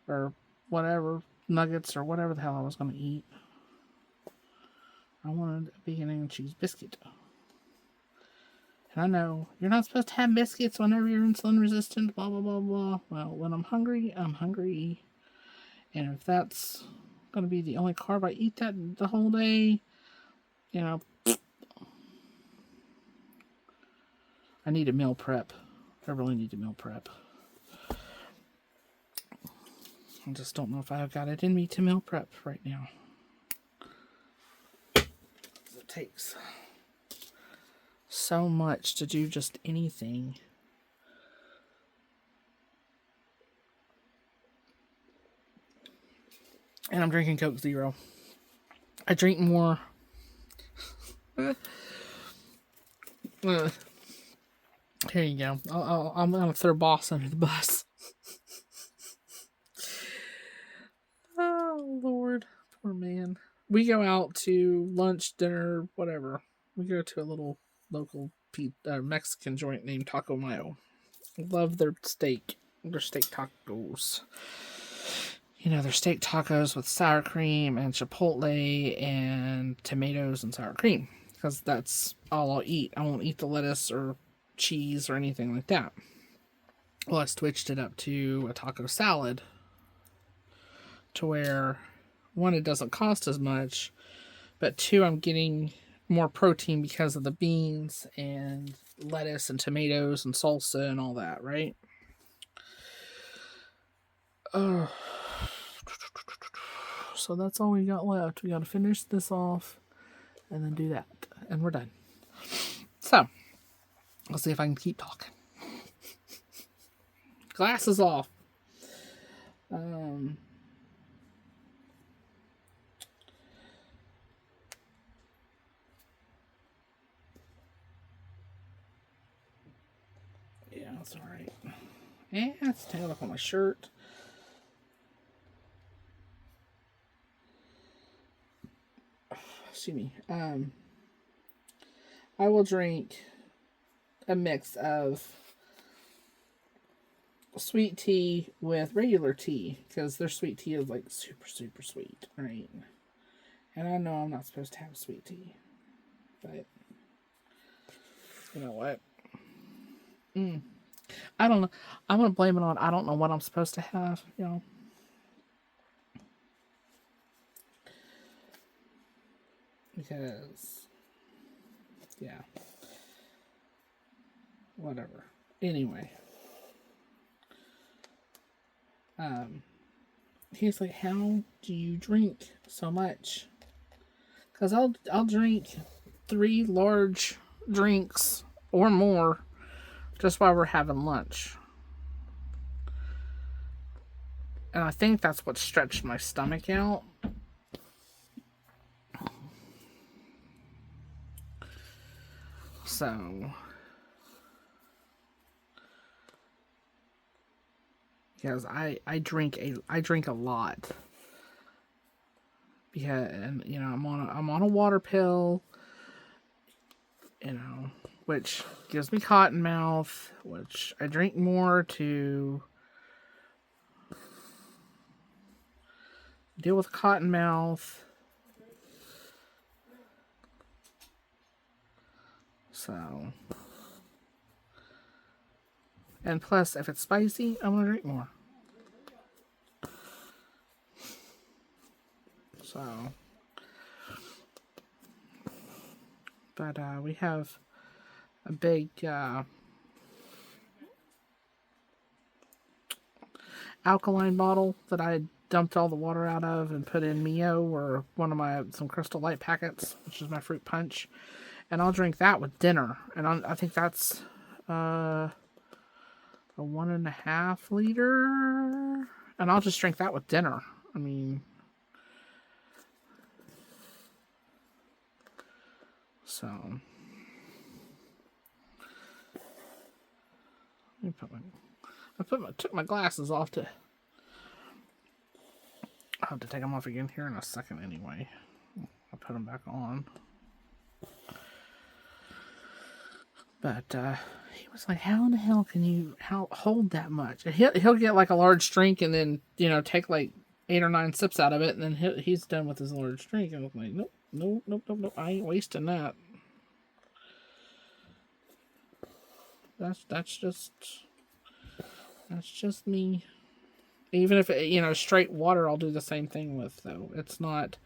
or whatever, nuggets or whatever the hell I was going to eat. I wanted a bacon and cheese biscuit. And I know, you're not supposed to have biscuits whenever you're insulin resistant, blah, blah, blah, blah. Well, when I'm hungry, I'm hungry. And if that's going to be the only carb I eat that the whole day, you know, I need a meal prep. I really need a meal prep. I just don't know if I've got it in me to meal prep right now. It takes so much to do just anything. And I'm drinking Coke Zero. I drink more. Here you go. I'm gonna throw Boss under the bus. Oh Lord, poor man. We go out to lunch, dinner, whatever. We go to a little local Mexican joint named Taco Mayo. Love their steak tacos. You know, their steak tacos with sour cream and chipotle and tomatoes and sour cream. Because that's all I'll eat. I won't eat the lettuce or cheese or anything like that. Well, I switched it up to a taco salad. To where, one, it doesn't cost as much. But two, I'm getting more protein because of the beans and lettuce and tomatoes and salsa and all that, right? So that's all we got left. We got to finish this off and then do that. And we're done. So, let's see if I can keep talking. Glasses off. Yeah, that's alright. Yeah, it's tailed up on my shirt. Excuse me. I will drink a mix of sweet tea with regular tea, because their sweet tea is like super, super sweet, right? And I know I'm not supposed to have sweet tea, but you know what? I don't know. I'm gonna blame it on I don't know what I'm supposed to have, you know. Because yeah. Whatever. Anyway. He's like, how do you drink so much? Because I'll drink 3 large drinks or more just while we're having lunch. And I think that's what stretched my stomach out. So, because I drink a lot. Because, and you know, I'm on a water pill, you know, which gives me cotton mouth, which I drink more to deal with cotton mouth. So, and plus, if it's spicy, I'm gonna drink more. So, but we have a big alkaline bottle that I dumped all the water out of and put in Mio or some Crystal Light packets, which is my fruit punch, and I'll drink that with dinner. And I think that's a 1.5 liter, and I'll just drink that with dinner. I mean, so let me took my glasses off to. I'll have to take them off again here in a second anyway. I'll put them back on. But he was like, how in the hell can you hold that much? And he'll get like a large drink and then, you know, take like 8 or 9 sips out of it, and then he's done with his large drink. And I'm like, nope, I ain't wasting that. That's just me. Even if it, you know, straight water, I'll do the same thing with, though. It's not,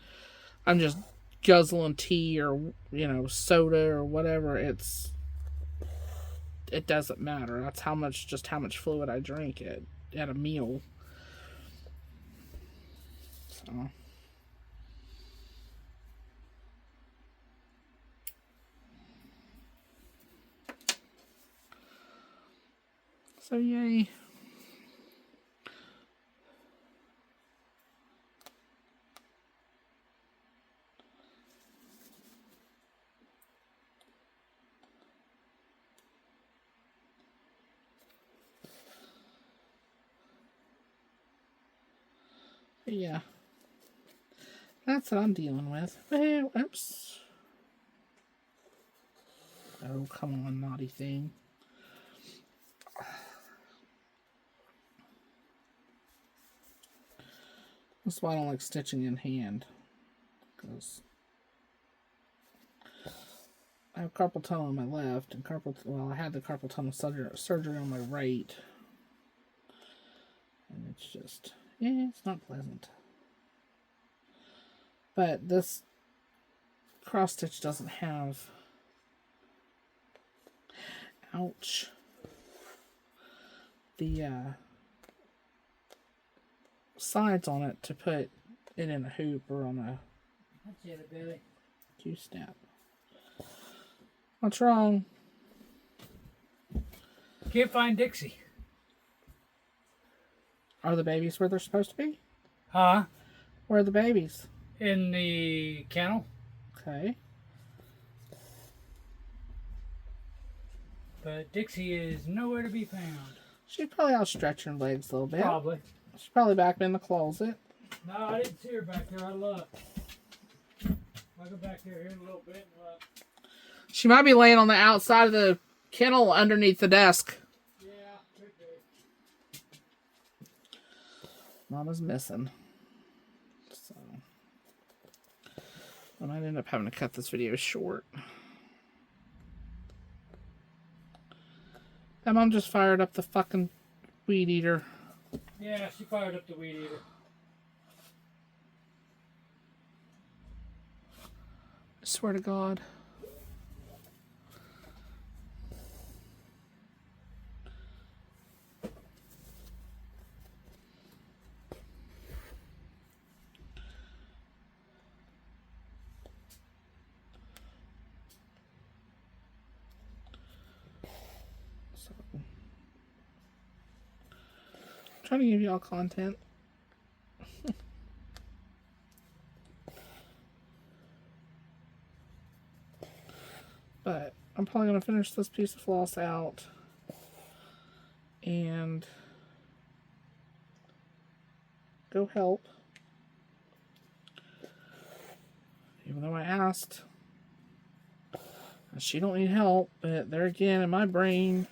I'm just guzzling tea or, you know, soda or whatever. It doesn't matter. That's how much fluid I drink at a meal. So yay. Yeah. That's what I'm dealing with. Well, oops. Oh, come on, naughty thing. That's why I don't like stitching in hand. Because I have carpal tunnel on my left, and I had the carpal tunnel surgery on my right. And it's just, yeah, it's not pleasant. But this cross stitch doesn't have, ouch, the sides on it to put it in a hoop or on a That's it, Billy. Q-snap. What's wrong? Can't find Dixie. Are the babies where they're supposed to be? Huh? Where are the babies? In the kennel. Okay. But Dixie is nowhere to be found. She's probably out stretching her legs a little bit. Probably. She's probably back in the closet. No, I didn't see her back there. I looked. I'll go back there here in a little bit and look. She might be laying on the outside of the kennel underneath the desk. Yeah, could be. Mama's missing. So I might end up having to cut this video short. And Mom just fired up the fucking weed eater. Yeah, she fired up the weed eater. I swear to God. Trying to give y'all content. But I'm probably going to finish this piece of floss out and go help. Even though I asked, she don't need help, but there again in my brain,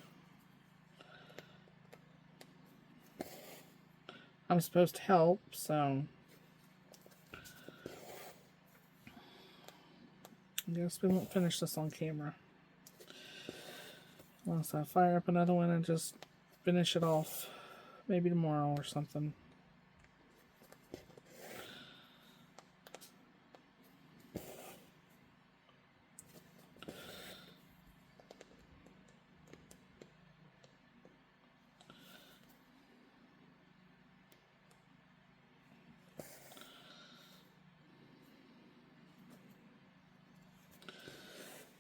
I'm supposed to help, so I guess we won't finish this on camera. Unless I fire up another one and just finish it off. Maybe tomorrow or something.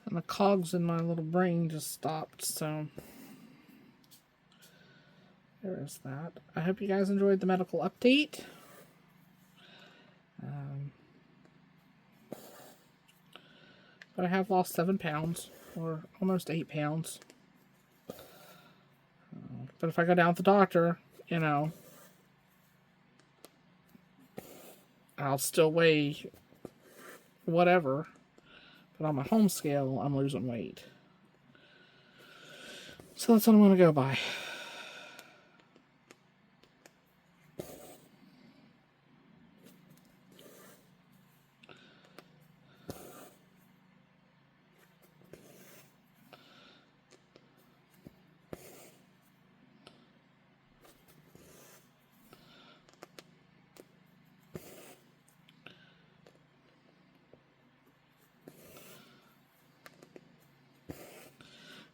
And the cogs in my little brain just stopped, so there is that. I hope you guys enjoyed the medical update. But I have lost 7 pounds, or almost 8 pounds. But if I go down to the doctor, you know, I'll still weigh whatever. But on my home scale, I'm losing weight. So that's what I'm going to go by.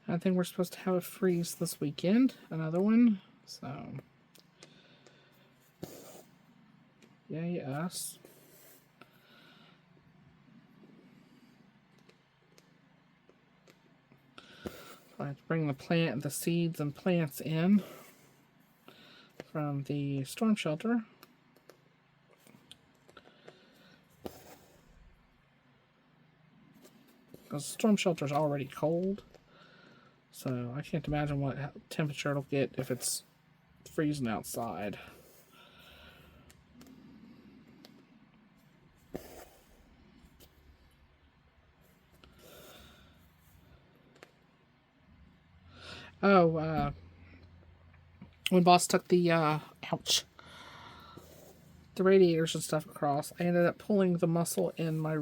I think we're supposed to have a freeze this weekend. Another one. So, yay us. I have to bring the seeds and plants in from the storm shelter. Because the storm shelter is already cold. So I can't imagine what temperature it'll get if it's freezing outside. Oh, when Boss took the, the radiators and stuff across, I ended up pulling the muscle in my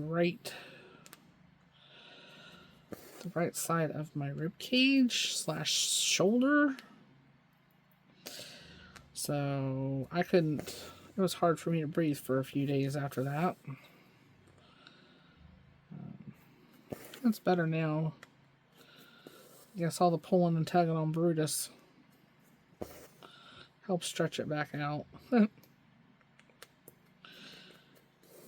the right side of my rib cage / shoulder. So I couldn't, it was hard for me to breathe for a few days after that. It's better now. I guess all the pulling and tugging on Brutus helps stretch it back out.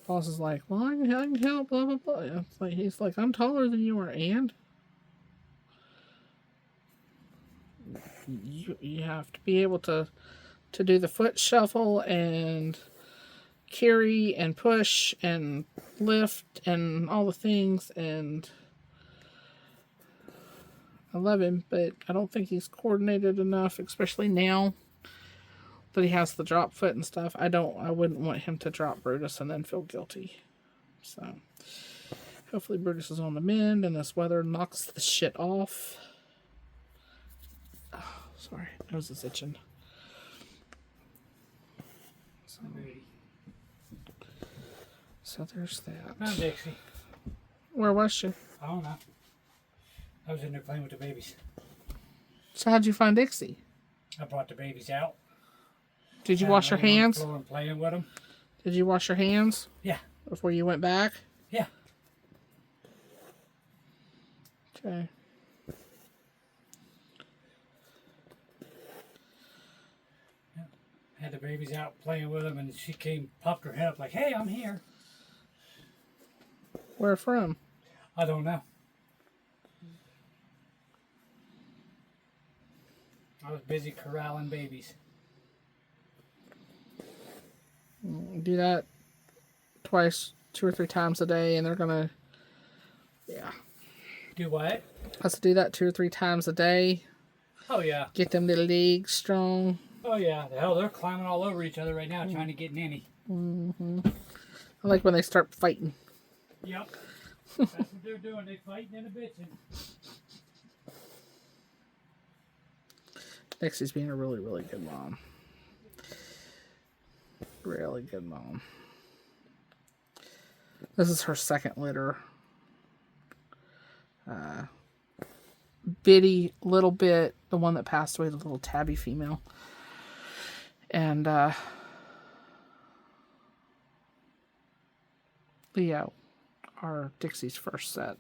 Boss is like, well, I can help, blah, blah, blah. It's like, he's like, I'm taller than you are, and you have to be able to do the foot shuffle and carry and push and lift and all the things. And I love him, but I don't think he's coordinated enough, especially now that he has the drop foot and stuff. I wouldn't want him to drop Brutus and then feel guilty. So hopefully Brutus is on the mend and this weather knocks the shit off. Oh, sorry, nose is itching. So there's that. Found Dixie. Where was she? I don't know. I was in there playing with the babies. So how'd you find Dixie? I brought the babies out. Did you wash your hands? On the floor and playing with them. Did you wash your hands? Yeah. Before you went back? Yeah. Okay. Yeah. Had the babies out playing with them, and she came, popped her head up like, "Hey, I'm here." Where from? I don't know. I was busy corralling babies. Do that twice, 2 or 3 times a day, and they're gonna, yeah. Do what? Let's do that 2 or 3 times a day. Oh, yeah. Get them little legs strong. Oh, yeah. Hell, they're climbing all over each other right now trying to get Nanny. Mm-hmm. I like when they start fighting. Yep. That's what they're doing. They fighting and a bitching. Dixie's being a really, really good mom. Really good mom. This is her second litter. Bitty, little bit, the one that passed away, the little tabby female. And Leo, are Dixie's first set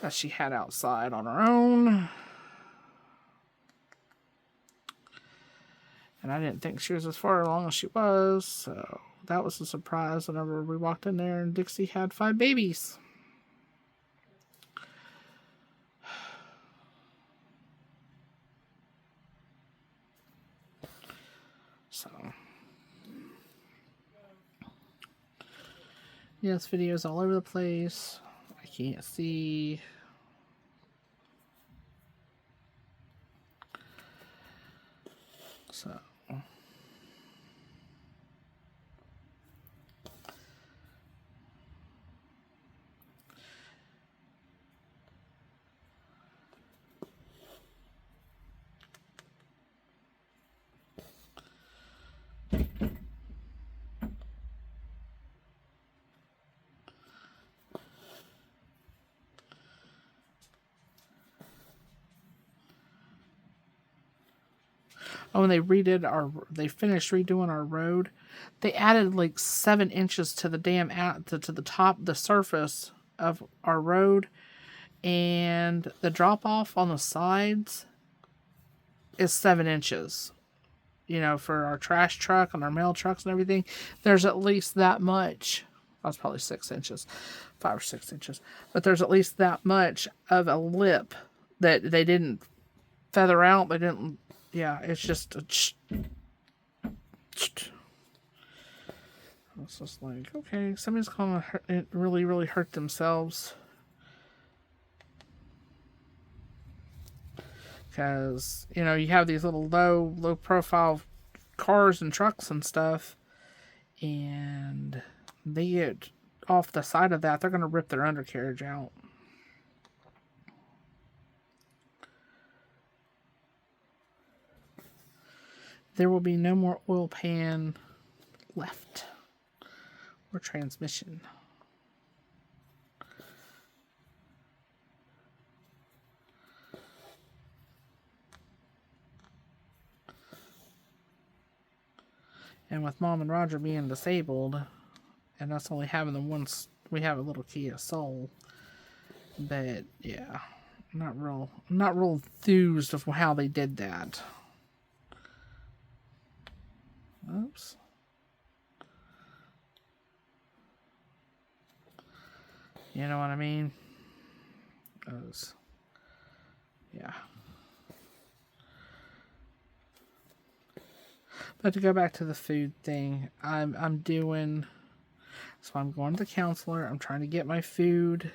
that she had outside on her own. And I didn't think she was as far along as she was, so that was a surprise whenever we walked in there and Dixie had 5 babies. So, yes, videos all over the place. I can't see. So. Oh, when they they finished redoing our road, they added like 7 inches to the damn to the top, the surface of our road, and the drop off on the sides is 7 inches. You know, for our trash truck and our mail trucks and everything, there's at least that much. That's probably 6 inches, 5 or 6 inches, but there's at least that much of a lip that they didn't feather out. They didn't. Yeah, it's just a it's just like, okay, somebody's gonna really hurt themselves. Because, you know, you have these little low profile cars and trucks and stuff, and they get off the side of that, they're gonna rip their undercarriage out. There will be no more oil pan left or transmission. And with Mom and Roger being disabled, and us only having the once, we have a little Kia Soul. But yeah, not real enthused of how they did that. Oops. You know what I mean? Yeah. But to go back to the food thing, I'm doing. So I'm going to the counselor. I'm trying to get my food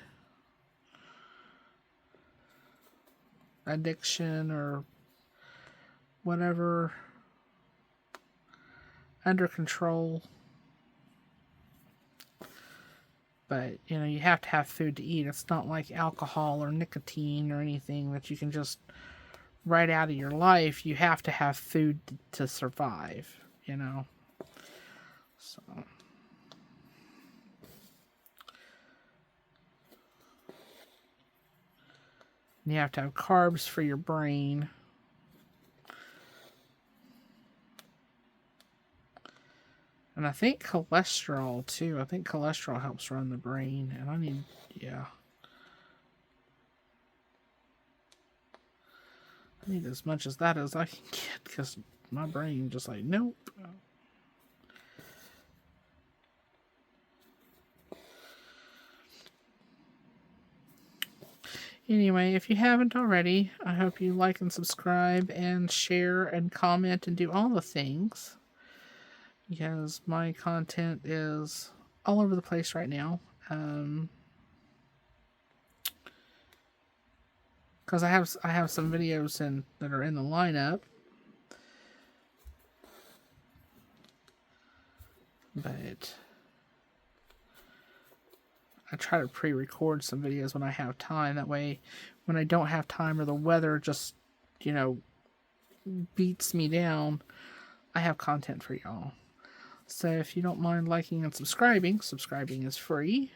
addiction or whatever under control. But, you know, you have to have food to eat. It's not like alcohol or nicotine or anything that you can just write out of your life. You have to have food to survive, you know. So you have to have carbs for your brain. And I think cholesterol, too. I think cholesterol helps run the brain. And I need, yeah. I need as much as that as I can get. Because my brain just like, nope. Anyway, if you haven't already, I hope you like and subscribe and share and comment and do all the things. Because my content is all over the place right now. Because I have some videos that are in the lineup. But I try to pre-record some videos when I have time. That way, when I don't have time or the weather just, you know, beats me down, I have content for y'all. So if you don't mind liking and subscribing is free.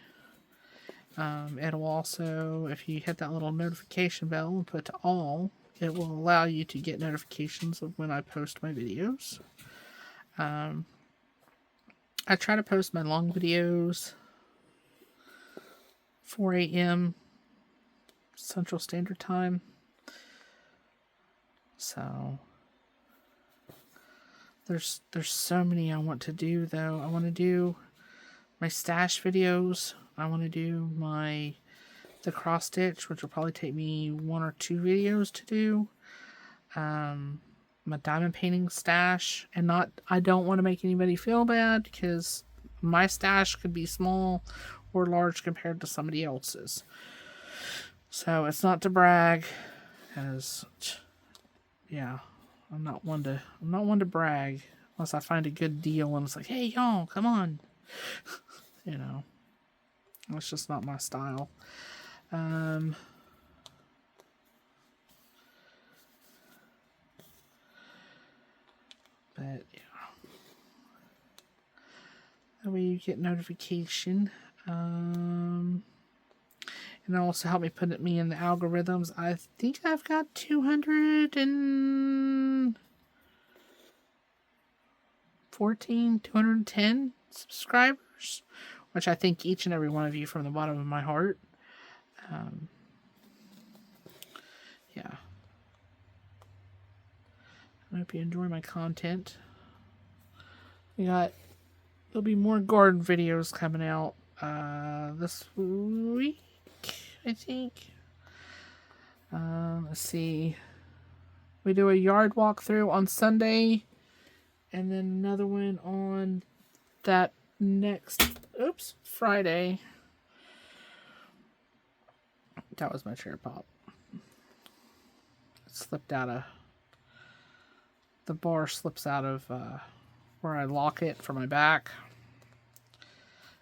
It'll also, if you hit that little notification bell and put to all, it will allow you to get notifications of when I post my videos. I try to post my long videos 4 a.m. Central Standard Time. So there's so many I want to do, though. I want to do my stash videos. I want to do the cross stitch, which will probably take me 1 or 2 videos to do. My diamond painting stash, and I don't want to make anybody feel bad because my stash could be small or large compared to somebody else's. So it's not to brag, as yeah, I'm not one to brag unless I find a good deal and it's like, hey y'all, come on. You know, that's just not my style. But yeah, that way you get notification. And it'll also help me put me in the algorithms. I think I've got 210 subscribers, which I thank each and every one of you from the bottom of my heart. Yeah. I hope you enjoy my content. There'll be more garden videos coming out this week, I think. Let's see. We do a yard walkthrough on Sunday, and then another one on that next Friday. That was my chair pop. It slipped out of the bar, slips out of where I lock it for my back,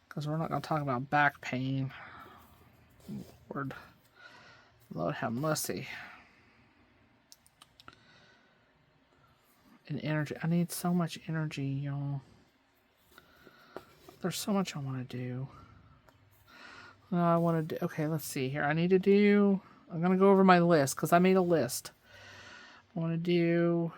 because we're not going to talk about back pain. Lord have mercy. And energy. I need so much energy, y'all. There's so much I want to do. I want to do. Okay, let's see here. I'm going to go over my list because I made a list. I want to do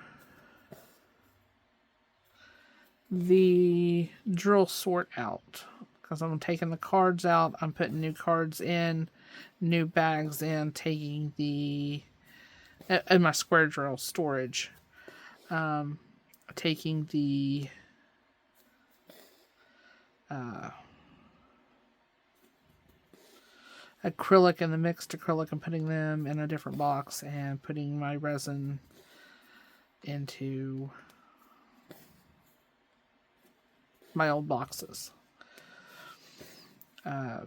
the drill sort out because I'm taking the cards out. I'm putting new cards in, new bags in, taking in my square drill storage. Taking the acrylic and the mixed acrylic and putting them in a different box and putting my resin into my old boxes. I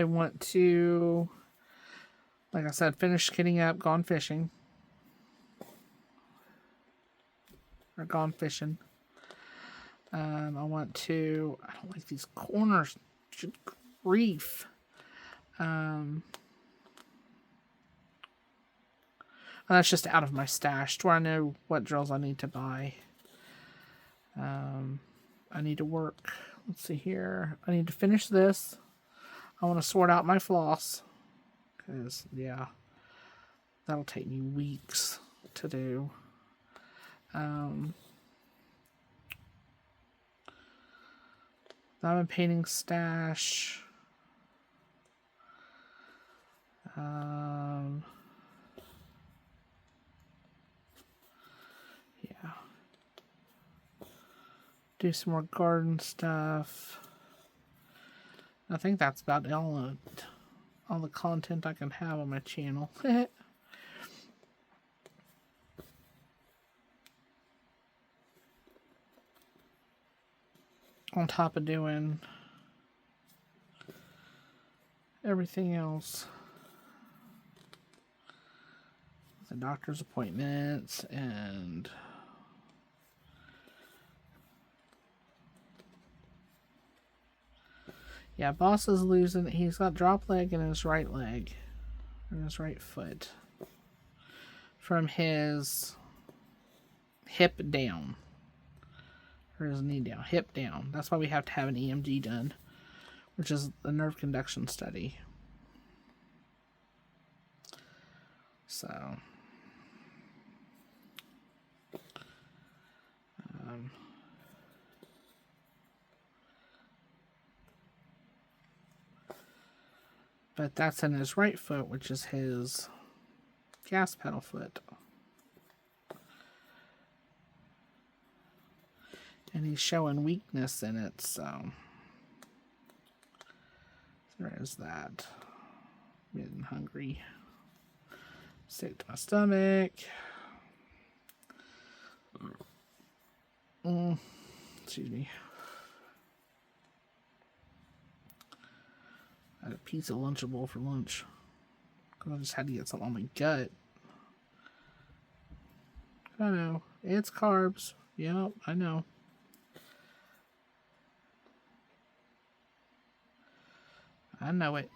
want to, like I said, finish kitting up Gone Fishing. Or Gone Fishing. I want to, I don't like these corners. Good grief. And that's just out of my stash to where I know what drills I need to buy. I need to work. Let's see here. I need to finish this. I want to sort out my floss. Because, yeah, that'll take me weeks to do. Diamond painting stash. Yeah. Do some more garden stuff. I think that's about all the content I can have on my channel. On top of doing everything else. The doctor's appointments and yeah, boss is losing. He's got drop leg in his right leg and his right foot from his hip down. Or his knee down, hip down. That's why we have to have an EMG done, which is the nerve conduction study. So, but that's in his right foot, which is his gas pedal foot. And he's showing weakness in it, so there is that. I'm getting hungry. Sick to my stomach. Excuse me. I had a piece of Lunchable for lunch. Because I just had to get something on my gut. I know. It's carbs. Yep, I know. I know it.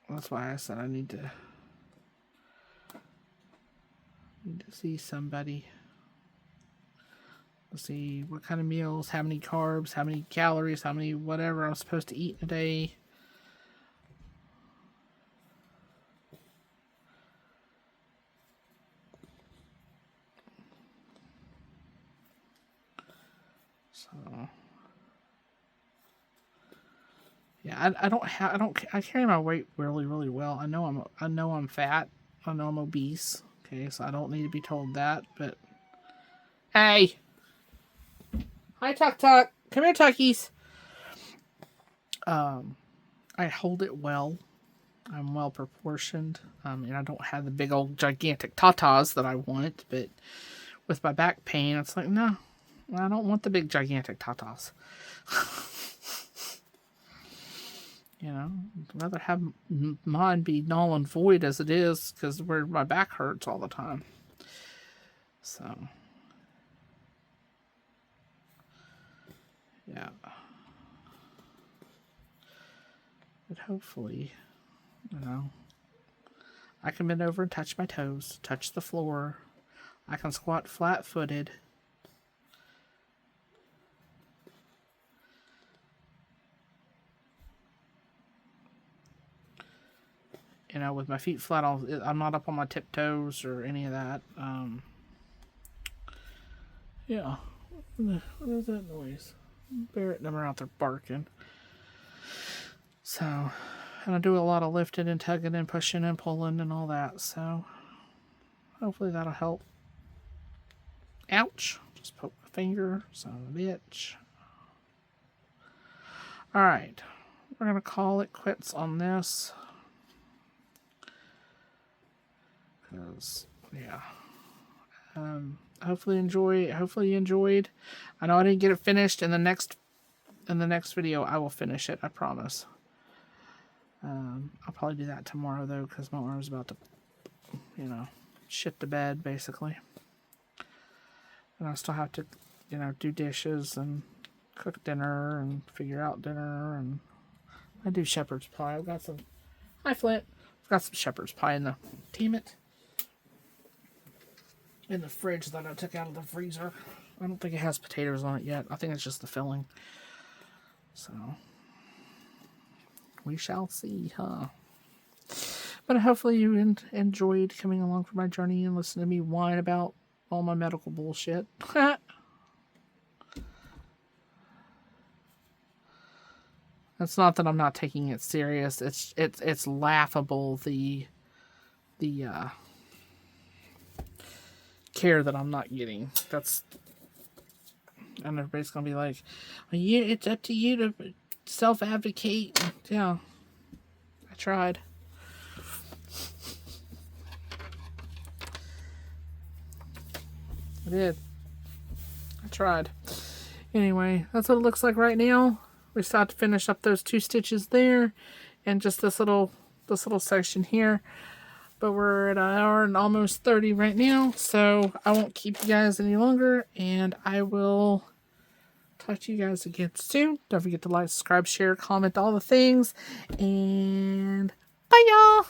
That's why I said I need to see somebody. Let's see what kind of meals, how many carbs, how many calories, how many whatever I'm supposed to eat in a day. So yeah, I carry my weight really well. I know I'm fat. I know I'm obese. Okay, so I don't need to be told that, but hey. Hi Tuck. Come here, Tuckies. I hold it well. I'm well proportioned. And I don't have the big old gigantic tatas that I want, but with my back pain, it's like, no, I don't want the big gigantic tatas. You know, I'd rather have mine be null and void as it is, because where my back hurts all the time. So, yeah. But hopefully, you know, I can bend over and touch my toes, touch the floor. I can squat flat-footed. You know, with my feet flat, I'm not up on my tiptoes or any of that. Yeah. What is that noise? Barrett and them are out there barking. So, and I do a lot of lifting and tugging and pushing and pulling and all that. So, hopefully that'll help. Ouch. Just poke my finger. Son of a bitch. All right. We're going to call it quits on this. Because, yeah. Hopefully you enjoyed. I know I didn't get it finished. In the next video, I will finish it. I promise. I'll probably do that tomorrow, though, because my arm's about to, shit the bed, basically. And I still have to, do dishes and cook dinner and figure out dinner. And I do shepherd's pie. I've got some... Hi, Flint. I've got some shepherd's pie in the... Damn it. In the fridge that I took out of the freezer. I don't think it has potatoes on it yet. I think it's just the filling. So... we shall see, huh? But hopefully you enjoyed coming along for my journey and listening to me whine about all my medical bullshit. It's not that I'm not taking it serious. It's laughable the care that I'm not getting. That's, and everybody's gonna be like, well, it's up to you to self-advocate. Yeah, I tried. I did. I tried. Anyway, that's what it looks like right now. We still have to finish up those 2 stitches there, and just this little section here. But we're at 1 hour and almost 30 right now, so I won't keep you guys any longer, and I will talk to you guys again soon. Don't forget to like, subscribe, share, comment, all the things, and bye, y'all.